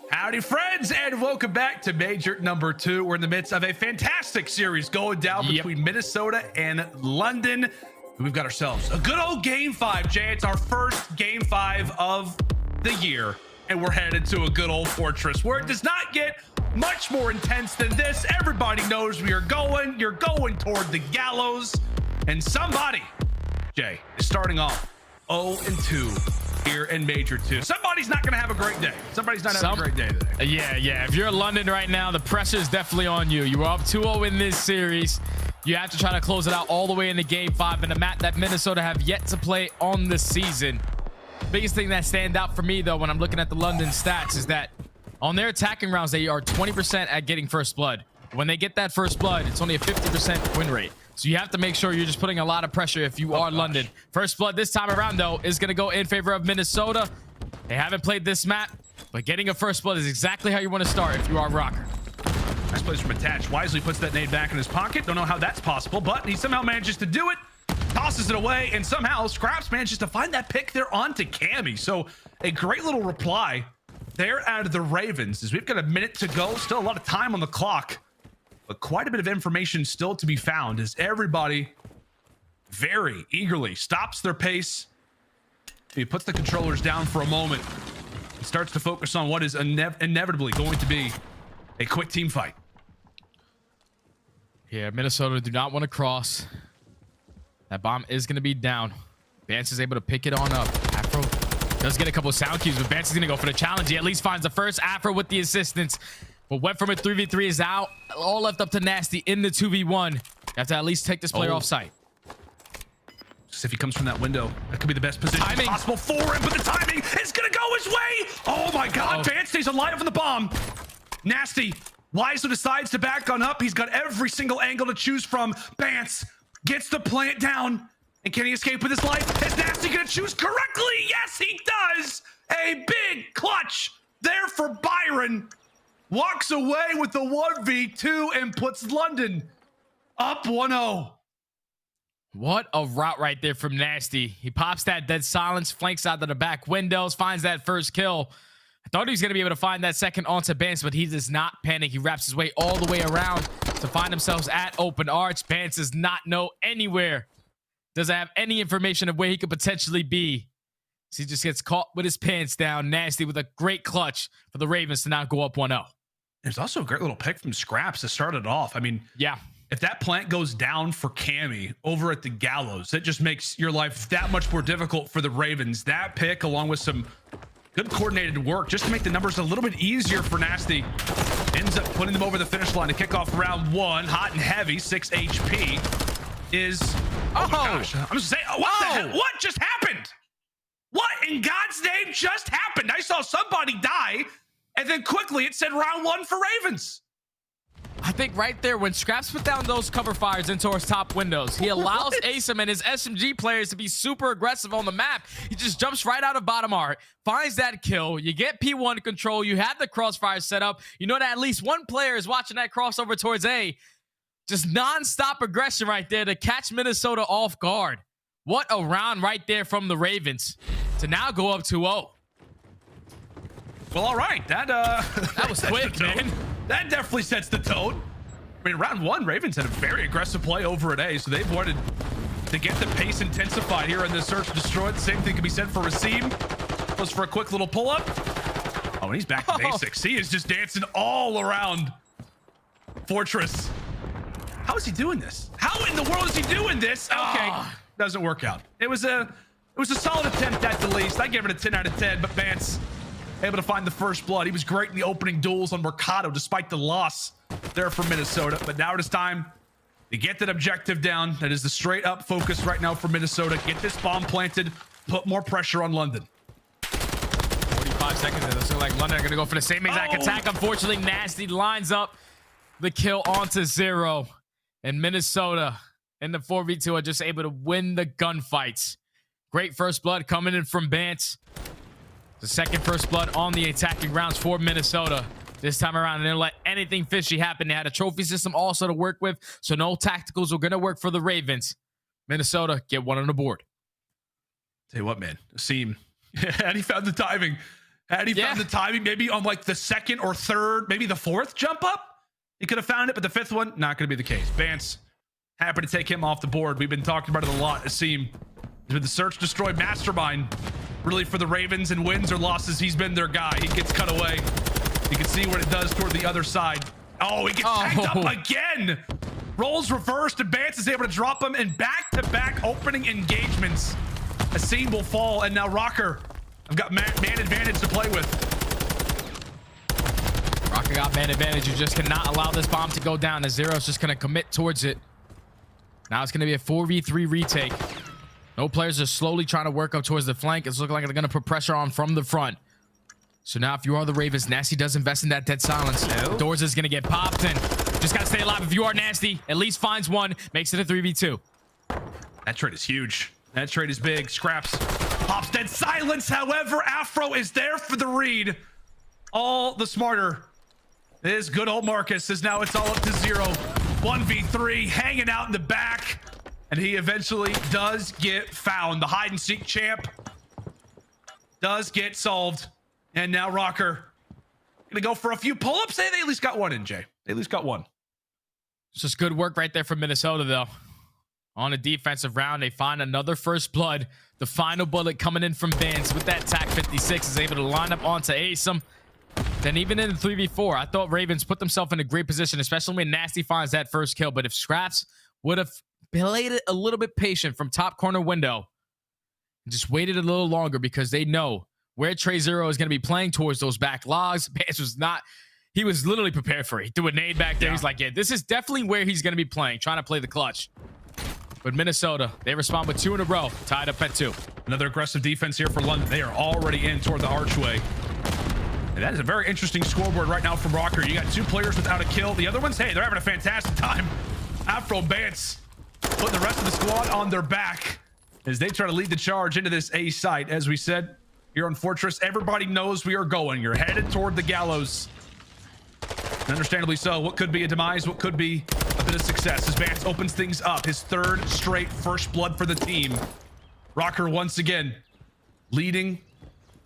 Howdy, friends, and welcome back to Major number 2. We're in the midst of a fantastic series going down between Minnesota and London. We've got ourselves a good old Game 5, Jay. It's our first Game 5 of the year, and we're headed to a good old fortress where it does not get much more intense than this. Everybody knows we are going. You're going toward the gallows, and somebody, Jay, is starting off 0-2 here in Major 2. Somebody's not going to have a great day. Somebody's not having a great day today. Yeah. If you're in London right now, the pressure is definitely on you. You were up 2-0 in this series. You have to try to close it out all the way into Game 5 in a map that Minnesota have yet to play on the season. Biggest thing that stand out for me, though, when I'm looking at the London stats is that on their attacking rounds, they are 20% at getting first blood. When they get that first blood, it's only a 50% win rate. So you have to make sure you're just putting a lot of pressure if you are London. First blood this time around, though, is going to go in favor of Minnesota. They haven't played this map, but getting a first blood is exactly how you want to start if you are Røkkr. Nice plays from Attach. Wisely puts that nade back in his pocket. Don't know how that's possible, but he somehow manages to do it. Tosses it away, and somehow Scrapz manages to find that pick there onto Cammy. So a great little reply there out of the Ravens as we've got a minute to go. Still a lot of time on the clock, but quite a bit of information still to be found as everybody very eagerly stops their pace. He puts the controllers down for a moment and starts to focus on what is inevitably going to be a quick team fight. Yeah, Minnesota do not want to cross. That bomb is going to be down. Bance is able to pick it on up. Afro does get a couple of sound cues, but Bance is going to go for the challenge. He at least finds the first. Afro with the assistance. But went from a 3v3 is out. All left up to Nasty in the 2v1. You have to at least take this player off site. Just if he comes from that window, that could be the best position possible for him, but the timing is going to go his way. Oh my God, Bance stays alive on the bomb. Nasty wisely decides to back on up. He's got every single angle to choose from. Bance gets the plant down. And can he escape with his life? Is Nasty going to choose correctly? Yes, he does. A big clutch there for Byron. Walks away with the 1v2 and puts London up 1-0. What a route right there from Nasty. He pops that dead silence, flanks out to the back windows, finds that first kill. I thought he was going to be able to find that second onto Bance, but he does not panic. He wraps his way all the way around to find himself at open arch. Bance does not know anywhere. Doesn't have any information of where he could potentially be. So he just gets caught with his pants down. Nasty with a great clutch for the Ravens to not go up 1-0. There's also a great little pick from Scrapz to start it off. I mean, yeah, if that plant goes down for Cammy over at the gallows, that just makes your life that much more difficult for the Ravens. That pick, along with some good coordinated work just to make the numbers a little bit easier for Nasty, ends up putting them over the finish line to kick off round 1. Hot and heavy, 6 HP is... Oh my gosh. I'm just saying, what the hell? What just happened? What in God's name just happened? I saw somebody die, and then quickly it said round 1 for Ravens. I think right there, when Scrapz put down those cover fires into his top windows, he allows aBeZy and his SMG players to be super aggressive on the map. He just jumps right out of bottom art, finds that kill. You get P1 control. You have the crossfire set up. You know that at least one player is watching that crossover towards A. Just non-stop aggression right there to catch Minnesota off guard. What a round right there from the Ravens to now go up 2-0. Well, all right. That was quick, man. That definitely sets the tone. I mean, round 1, Ravens had a very aggressive play over at A, so they've wanted to get the pace intensified here in this search and destroy. The same thing can be said for Racine. Goes for a quick little pull-up. Oh, and he's back to basics. He is just dancing all around Fortress. How is he doing this? How in the world is he doing this? Okay, doesn't work out. It was a solid attempt at the least. I gave it a 10 out of 10, but Bance able to find the first blood. He was great in the opening duels on Mercado despite the loss there for Minnesota. But now it is time to get that objective down. That is the straight up focus right now for Minnesota. Get this bomb planted, put more pressure on London. 45 seconds in. Looks like London are going to go for the same exact attack. Unfortunately, Nasty lines up the kill onto 0. And Minnesota in the 4v2 are just able to win the gunfights. Great first blood coming in from Bance. The second first blood on the attacking rounds for Minnesota. This time around, they didn't let anything fishy happen. They had a trophy system also to work with, so no tacticals were going to work for the Ravens. Minnesota get one on the board. Tell you what, man, Asim, had he found the timing, found the timing, maybe on like the second or third, maybe the fourth jump up, he could have found it, but the fifth one, not going to be the case. Bance, happy to take him off the board. We've been talking about it a lot. Asim has been the search, destroy mastermind, really, for the Ravens, and wins or losses, he's been their guy. He gets cut away. You can see what it does toward the other side. Oh, he gets tagged up again. Rolls reversed, and Bance is able to drop him in back-to-back opening engagements. Asim will fall, and now Røkkr, I've got man advantage to play with. Røkkr got man advantage. You just cannot allow this bomb to go down, as Zero's just going to commit towards it. Now it's going to be a 4v3 retake. No players are slowly trying to work up towards the flank. It's looking like they're going to put pressure on from the front. So now if you are the Ravens, Nasty does invest in that dead silence. No. Doors is going to get popped, and just got to stay alive. If you are Nasty, at least finds one, makes it a 3v2. That trade is huge. That trade is big. Scrapz pops dead silence. However, Afro is there for the read. All the smarter. This good old Marcus is now, it's all up to 0. 1v3, hanging out in the back. And he eventually does get found. The hide and seek champ does get solved. And now Røkkr gonna go for a few pull-ups. They at least got one in, Jay. They at least got one. It's just good work right there from Minnesota, though. On a defensive round, they find another first blood. The final bullet coming in from Bance with that TAC 56 is able to line up onto aBeZy. Then even in the 3v4, I thought Ravens put themselves in a great position, especially when Nasty finds that first kill. But if Scrapz would have played it a little bit patient from top corner window and just waited a little longer, because they know where Trey Zero is going to be playing towards those back logs. Bance was not, he was literally prepared for it. He threw a nade back there. Yeah. He's like, yeah, this is definitely where he's going to be playing, trying to play the clutch. But Minnesota, they respond with 2 in a row, tied up at 2. Another aggressive defense here for London. They are already in toward the archway. And that is a very interesting scoreboard right now from Røkkr. You got 2 players without a kill. The other ones, hey, they're having a fantastic time. Afro, Bance putting the rest of the squad on their back as they try to lead the charge into this A site. As we said, here on Fortress, everybody knows we are going. You're headed toward the gallows. And understandably so. What could be a demise, what could be a bit of success as Bance opens things up. His 3rd straight first blood for the team. Røkkr once again leading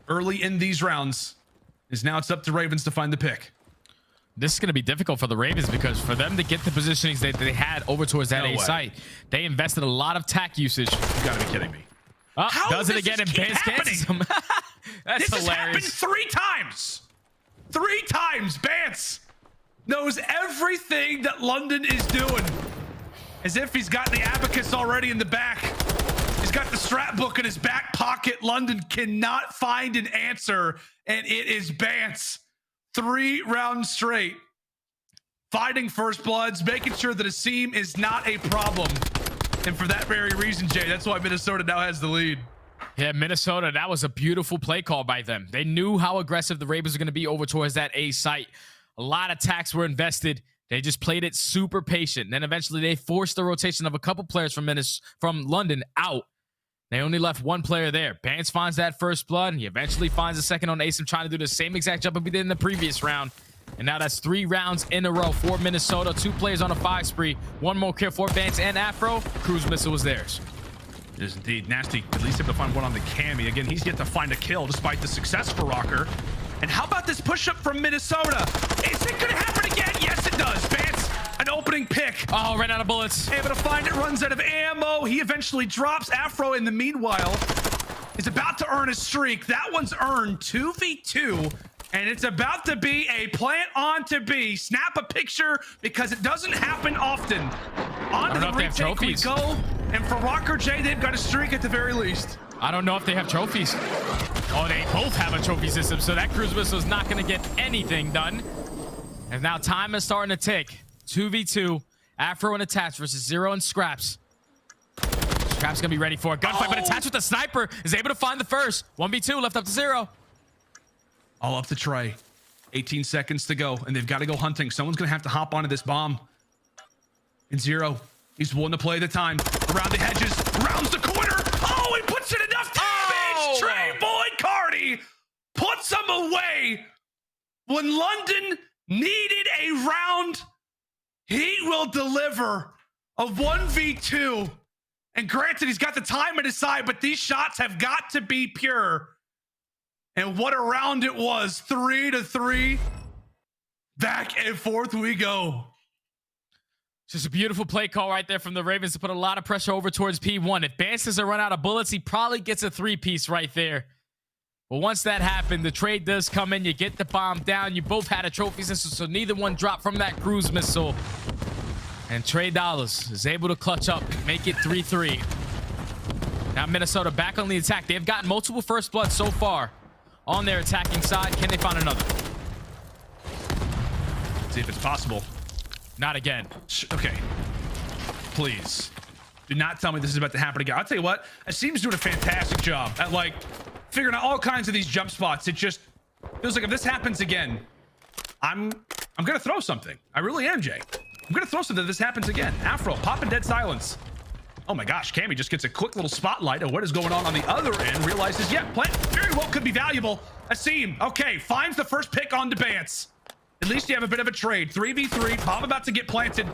early in these rounds. Is now it's up to Ravens to find the pick. This is going to be difficult for the Ravens, because for them to get the positionings that they had over towards that A site, they invested a lot of TAC usage. You gotta be kidding me. Oh, does it again, and Bance cancels him. That's this hilarious. Has happened 3 times. 3 times. Bance knows everything that London is doing, as if he's got the abacus already in the back. He's got the strat book in his back pocket. London cannot find an answer, and it is Bance. 3 rounds straight, fighting first bloods, making sure that Asim is not a problem. And for that very reason, Jay, that's why Minnesota now has the lead. Yeah, Minnesota, that was a beautiful play call by them. They knew how aggressive the Ravens were going to be over towards that A site. A lot of attacks were invested. They just played it super patient. And then eventually they forced the rotation of a couple players from London out. They only left 1 player there. Bance finds that first blood. He eventually finds a second on aBeZy, trying to do the same exact jump we did in the previous round. And now that's 3 rounds in a row for Minnesota. 2 players on a 5 spree. 1 more kill for Bance and Afro. Cruise missile was theirs. It is indeed. Nasty at least able to find one on the Cammy. Again, he's yet to find a kill despite the success for Røkkr. And how about this push-up from Minnesota? Is it going to happen again? Yes, it does. Bance, an opening pick. Oh, ran out of bullets. Able to find it, runs out of ammo. He eventually drops. Afro, in the meanwhile, is about to earn a streak. That one's earned 2v2. And it's about to be a plant on to be. Snap a picture, because it doesn't happen often. On to the retake we go. And for Røkkr, Jay, they've got a streak at the very least. I don't know if they have trophies. Oh, they both have a trophy system, so that cruise missile is not going to get anything done. And now time is starting to tick. 2v2. Afro and Attach versus Zero and Scrapz. Scrapz going to be ready for a gunfight, but Attach with the sniper is able to find the first. 1v2 left up to Zero. All up to Trey. 18 seconds to go, and they've got to go hunting. Someone's going to have to hop onto this bomb. And Zero, he's willing to play the time. Around the hedges, rounds the corner. Oh, he puts it enough. away. When London needed a round, he will deliver a 1v2. And granted, he's got the time on his side, but these shots have got to be pure. And what a round it was. 3-3. Back and forth we go. Just a beautiful play call right there from the Ravens to put a lot of pressure over towards P1. If Bance doesn't run out of bullets, he probably gets a 3-piece right there. But once that happened, the trade does come in. You get the bomb down. You both had a trophy system, so neither one dropped from that cruise missile. And Trey Dollars is able to clutch up, make it 3-3. Now Minnesota back on the attack. They've gotten multiple first blood so far on their attacking side. Can they find another? See if it's possible. Not again. Okay. Please. Do not tell me this is about to happen again. I'll tell you what. Asim's doing a fantastic job at, like, figuring out all kinds of these jump spots. It just feels like if this happens again, I'm going to throw something. I really am, Jay. I'm going to throw something if this happens again. Afro, popping dead silence. Oh my gosh, Cammy just gets a quick little spotlight of what is going on the other end. Realizes, yeah, plant very well could be valuable. Asim, okay, finds the first pick on Bance. At least you have a bit of a trade. 3v3, Pop about to get planted.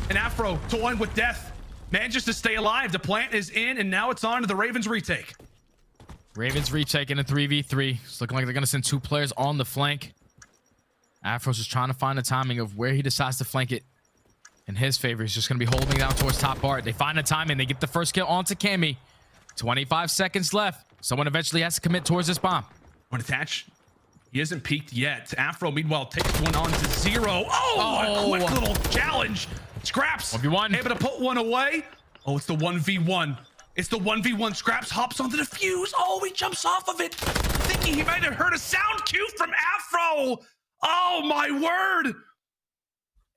And Afro toying with death. Manages to stay alive. The plant is in, and now it's on to the Ravens retake. Ravens retake in a 3v3. It's looking like they're going to send 2 players on the flank. Afro's just trying to find the timing of where he decides to flank it. In his favor, he's just going to be holding down towards top art. They find the timing. They get the first kill onto Cammy. 25 seconds left. Someone eventually has to commit towards this bomb. One attach. He hasn't peaked yet. Afro, meanwhile, takes one on to 0. Oh, a quick little challenge. Scrapz 1v1. Able to put one away. Oh, it's the 1v1. It's the 1v1. Scrapz hops onto the fuse. Oh, he jumps off of it. Thinking he might have heard a sound cue from Afro. Oh, my word.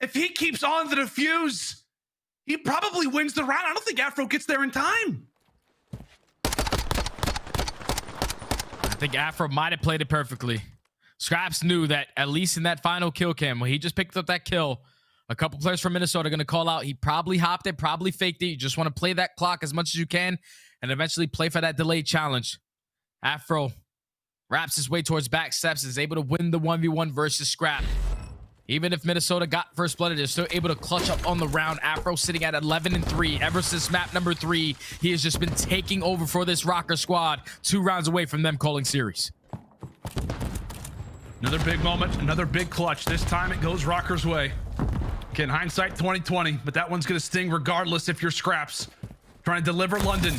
If he keeps on the defuse, he probably wins the round. I don't think Afro gets there in time. I think Afro might have played it perfectly. Scrapz knew that at least in that final kill cam, when he just picked up that kill, a couple players from Minnesota are going to call out. He probably hopped it, probably faked it. You just want to play that clock as much as you can and eventually play for that delayed challenge. Afro wraps his way towards back steps, is able to win the 1v1 versus Scrapz. Even if Minnesota got first blooded, they're still able to clutch up on the round. Afro sitting at 11-3. Ever since map number 3, he has just been taking over for this Røkkr squad. 2 rounds away from them calling series. Another big moment, another big clutch. This time it goes Røkkr's way. Again, hindsight 2020, but that one's going to sting regardless if you're Scrapz. Trying to deliver London.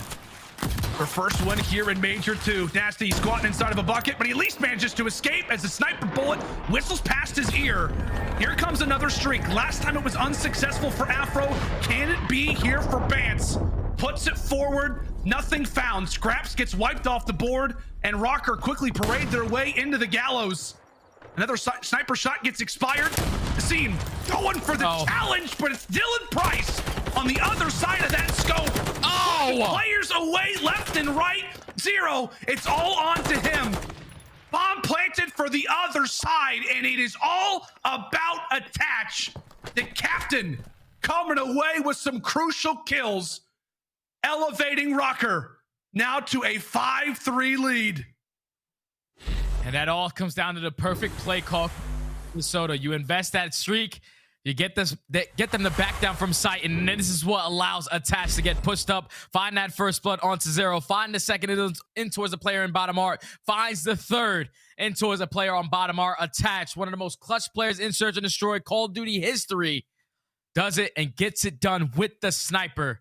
Her first win here in Major 2. Nasty squatting inside of a bucket, but he at least manages to escape as the sniper bullet whistles past his ear. Here comes another streak. Last time it was unsuccessful for Afro. Can it be here for Bance? Puts it forward. Nothing found. Scrapz gets wiped off the board, and Røkkr quickly parade their way into the gallows. Another sniper shot gets expired. Asim going for the challenge, but it's Dylan Price on the other side of that scope. Players away left and right. 0. It's all on to him. Bomb planted for the other side, and it is all about attach. The captain coming away with some crucial kills, elevating Røkkr now to a 5-3 lead. And that all comes down to the perfect play call. Minnesota, you invest that streak, you get them to back down from sight, and then this is what allows attach to get pushed up, find that first blood onto 0, find the second in towards a player in bottom art, finds the third in towards a player on bottom art. Attach, one of the most clutch players in Search and Destroy Call of Duty history, does it and gets it done with the sniper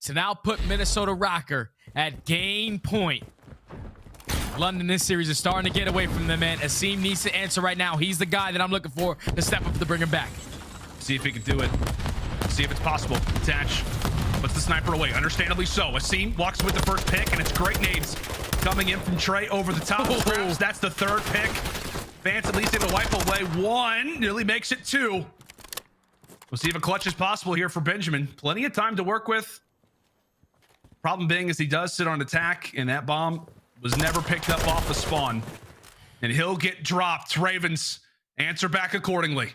to now put Minnesota Røkkr at game point. London, this series is starting to get away from them, man. Asim needs to answer right now. He's the guy that I'm looking for to step up to bring him back. See if he can do it. See if it's possible. Attach puts the sniper away. Understandably so. Asim walks with the first pick, and it's great nades coming in from Trey over the top. Scrapz, that's the third pick. Bance at least able to wipe away 1. Nearly makes it 2. We'll see if a clutch is possible here for Benjamin. Plenty of time to work with. Problem being is he does sit on attack, and that bomb was never picked up off the spawn. And he'll get dropped. Ravens answer back accordingly.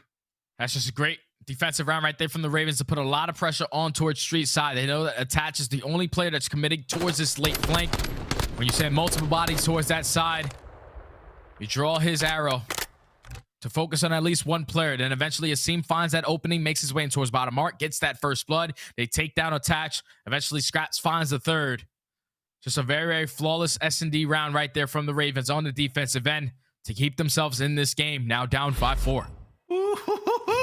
That's just a great defensive round right there from the Ravens to put a lot of pressure on towards street side. They know that attach is the only player that's committing towards this late flank. When you send multiple bodies towards that side, You draw his arrow to focus on at least one player. Then eventually Asim finds that opening, makes his way in towards bottom mark, gets that first blood. They take down Attach. Eventually Scrapz finds the third. Just a very, very flawless S&D round right there from the Ravens on the defensive end to keep themselves in this game. Now down 5-4.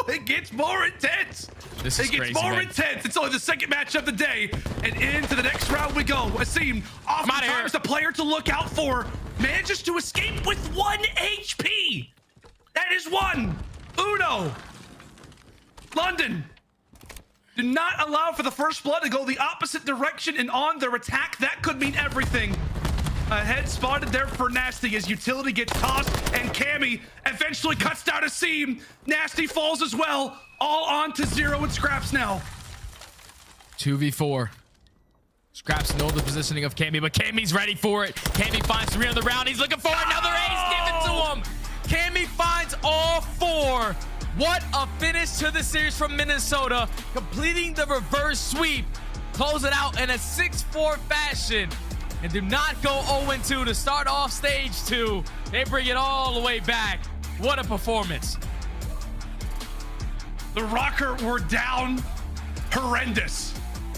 It gets more intense. This is crazy, more man. intense. It's only the second match of the day, and into the next round we go. Asim, oftentimes the player to look out for, manages to escape with 1 HP. That is 1. Uno. London. Do not allow for the first blood to go the opposite direction and on their attack. That could mean everything. A head spotted there for Nasty as utility gets tossed, and Cammy eventually cuts down Asim. Nasty falls as well. All on to 0 and Scrapz now. 2v4. Scrapz know the positioning of Cammy, but Cammy's ready for it. Cammy finds 3 on the round. He's looking for another ace. Give it to him. Cammy finds all 4. What a finish to the series from Minnesota, completing the reverse sweep. Close it out in a 6-4 fashion. And do not go 0-2 to start off stage 2. They bring it all the way back. What a performance. The Røkkr were down horrendous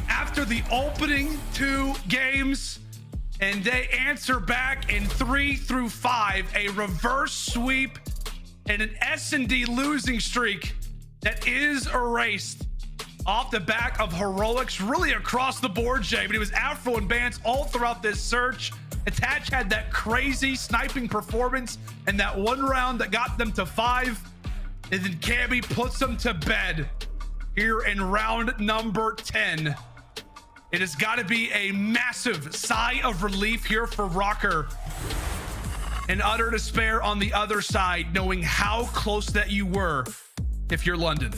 after the opening 2 games, and they answer back in 3 through 5, a reverse sweep and an S&D losing streak that is erased off the back of heroics really across the board, Jay. But it was Afro and Bance all throughout this search. Attach had that crazy sniping performance and that one round that got them to 5. And then Cammy puts them to bed here in round number 10. It has got to be a massive sigh of relief here for Røkkr. And utter despair on the other side, knowing how close that you were if you're London.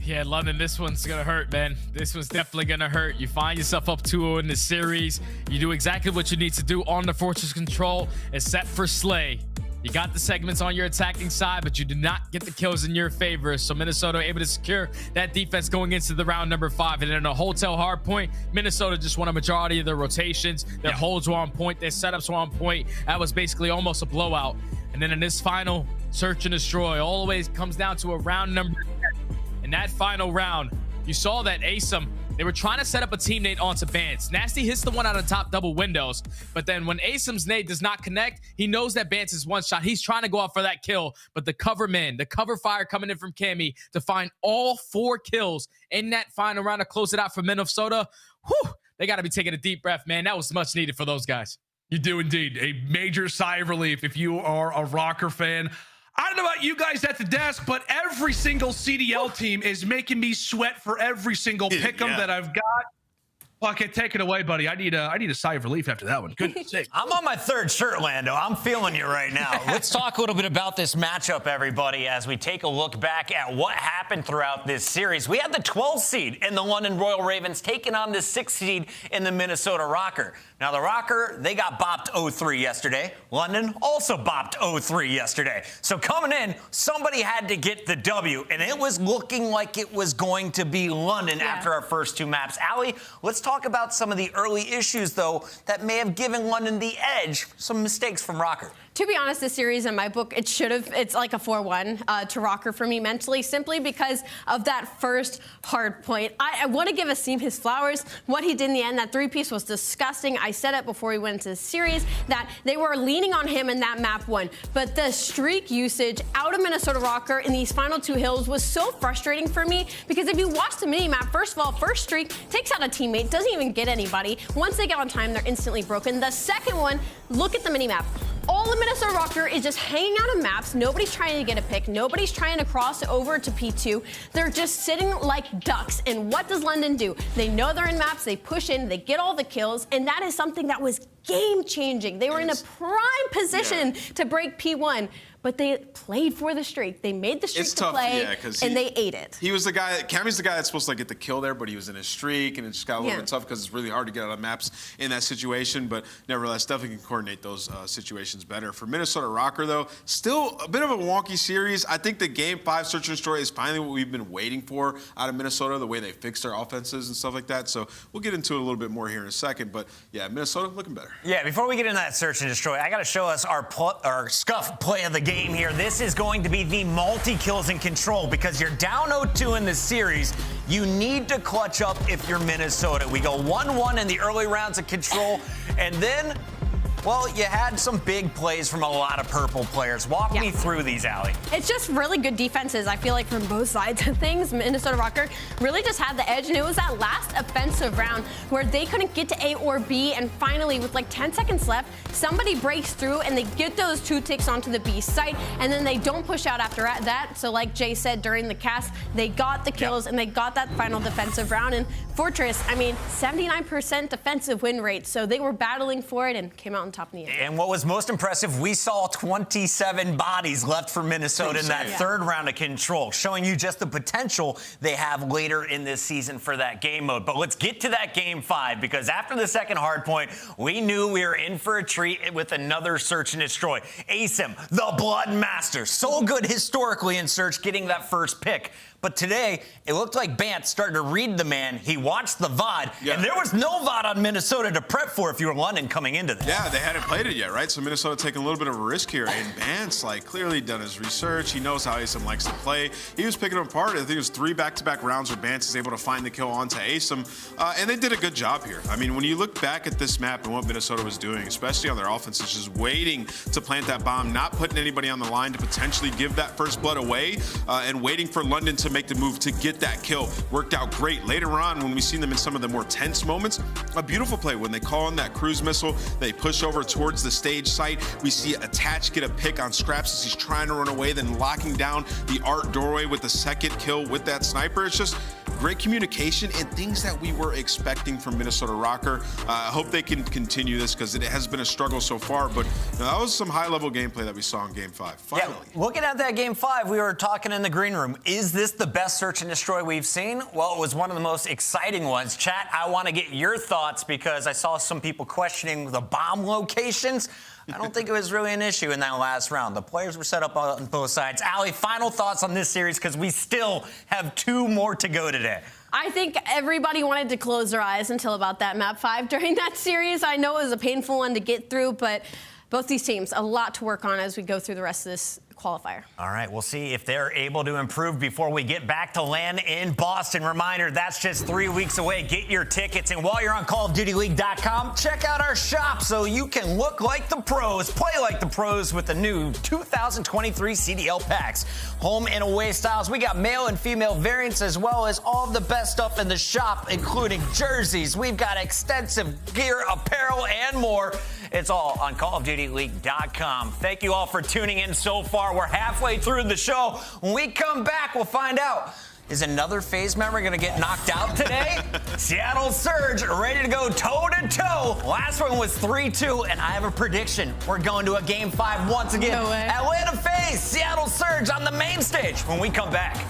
Yeah, London, this one's gonna hurt, man. This one's definitely gonna hurt. You find yourself up 2-0 in the series. You do exactly what you need to do on the Fortress control, except for Slay. You got the segments on your attacking side, but you do not get the kills in your favor. So Minnesota able to secure that defense going into the round number 5. And in a hotel hard point, Minnesota just won a majority of their rotations. Their holds were on point. Their setups were on point. That was basically almost a blowout. And then in this final search and destroy, all the way comes down to a round number 10. In that final round, you saw that aSim, they were trying to set up a team nade onto Bance. Nasty hits the one out of top double windows, but then when aSim's nade does not connect, he knows that Bance is one shot. He's trying to go out for that kill, but the cover man, the cover fire coming in from Cammy to find all 4 kills in that final round to close it out for Minnesota. Whew, they got to be taking a deep breath, man. That was much needed for those guys. You do indeed. A major sigh of relief if you are a Røkkr fan. I don't know about you guys at the desk, but every single CDL team is making me sweat for every single pick'em that I've got. Okay, take it away, buddy. I need a sigh of relief after that one. Goodness sake. I'm on my 3rd shirt, Lando. I'm feeling you right now. Let's talk a little bit about this matchup, everybody, as we take a look back at what happened throughout this series. We had the 12th seed in the London Royal Ravens taking on the 6th seed in the Minnesota Røkkr. Now, the Røkkr, they got bopped 0-3 yesterday. London also bopped 0-3 yesterday. So coming in, somebody had to get the W, and it was looking like it was going to be London after our first 2 maps. aLLeY, let's talk about some of the early issues, though, that may have given London the edge. Some mistakes from Røkkr. To be honest, this series in my book, it's like a 4-1 to Røkkr for me mentally, simply because of that first hard point. I want to give Asim his flowers. What he did in the end, that 3-piece was disgusting. I said it before we went into the series, that they were leaning on him in that map 1. But the streak usage out of Minnesota Røkkr in these final 2 hills was so frustrating for me, because if you watch the mini-map, first of all, first streak takes out a teammate, doesn't even get anybody. Once they get on time, they're instantly broken. The second one, look at the mini-map. All of Minnesota Røkkr is just hanging out of maps. Nobody's trying to get a pick. Nobody's trying to cross over to P2. They're just sitting like ducks. And what does London do? They know they're in maps. They push in. They get all the kills. And that is something that was game-changing. They were in a prime position to break P1. but they played for the streak. They made the streak to play, and they ate it. He was the guy. Cammy's the guy that's supposed to get the kill there, but he was in his streak, and it just got a little bit tough because it's really hard to get out of maps in that situation. But nevertheless, definitely can coordinate those situations better. For Minnesota Røkkr, though, still a bit of a wonky series. I think the Game 5 Search and Destroy is finally what we've been waiting for out of Minnesota, the way they fix their offenses and stuff like that. So we'll get into it a little bit more here in a second. But yeah, Minnesota looking better. Yeah, before we get into that Search and Destroy, I got to show us our Scuff play of the game here. This is going to be the multi-kills in control because you're down 0-2 in this series. You need to clutch up if you're Minnesota. We go 1-1 in the early rounds of control, and then, well, you had some big plays from a lot of purple players. Walk me through these, aLLeY. It's just really good defenses, I feel like, from both sides of things. Minnesota Røkkr really just had the edge, and it was that last offensive round where they couldn't get to A or B, and finally, with like 10 seconds left, somebody breaks through, and they get those 2 ticks onto the B site, and then they don't push out after that. So like Jay said during the cast, they got the kills, and they got that final defensive round. And Fortress, I mean, 79% defensive win rate, so they were battling for it and came out on top in the end. And what was most impressive, we saw 27 bodies left for Minnesota in that third round of control, showing you just the potential they have later in this season for that game mode. But let's get to that Game 5, because after the second hardpoint, we knew we were in for a treat with another Search and Destroy. aSim, the Blood Master, so good historically in Search, getting that first pick. But today, it looked like Bance started to read the man. He watched the VOD, and there was no VOD on Minnesota to prep for if you were London coming into this. Yeah, they hadn't played it yet, right? So Minnesota taking a little bit of a risk here. And Bance, clearly done his research. He knows how aSim likes to play. He was picking them apart. I think it was 3 back-to-back rounds where Bance is able to find the kill onto aSim. And they did a good job here. I mean, when you look back at this map and what Minnesota was doing, especially on their offense, is just waiting to plant that bomb, not putting anybody on the line to potentially give that first blood away, and waiting for London to make the move to get that kill. Worked out great. Later on, when we seen them in some of the more tense moments, a beautiful play when they call in that cruise missile, they push over towards the stage site. We see Attach get a pick on Scrapz as he's trying to run away, then locking down the art doorway with the second kill with that sniper. It's just great communication and things that we were expecting from Minnesota Røkkr. I hope they can continue this because it has been a struggle so far, but that was some high-level gameplay that we saw in Game 5. Finally. Yeah, looking at that Game 5, we were talking in the green room. Is this the best Search and Destroy we've seen? Well, it was one of the most exciting ones. Chat, I want to get your thoughts because I saw some people questioning the bomb locations. I don't think it was really an issue in that last round. The players were set up on both sides. aLLeY, final thoughts on this series because we still have 2 more to go today. I think everybody wanted to close their eyes until about that map 5 during that series. I know it was a painful one to get through, but both these teams, a lot to work on as we go through the rest of this qualifier. All right, we'll see if they're able to improve before we get back to LAN in Boston. Reminder, that's just 3 weeks away. Get your tickets, and while you're on CallOfDutyLeague.com, check out our shop so you can look like the pros, play like the pros with the new 2023 CDL packs. Home and away styles. We got male and female variants as well as all of the best stuff in the shop, including jerseys. We've got extensive gear, apparel, and more. It's all on CallOfDutyLeague.com. Thank you all for tuning in so far. We're halfway through the show. When we come back, we'll find out, is another FaZe member going to get knocked out today? Seattle Surge ready to go toe-to-toe. Last one was 3-2, and I have a prediction. We're going to a Game 5 once again. No way. Atlanta FaZe, Seattle Surge on the main stage when we come back.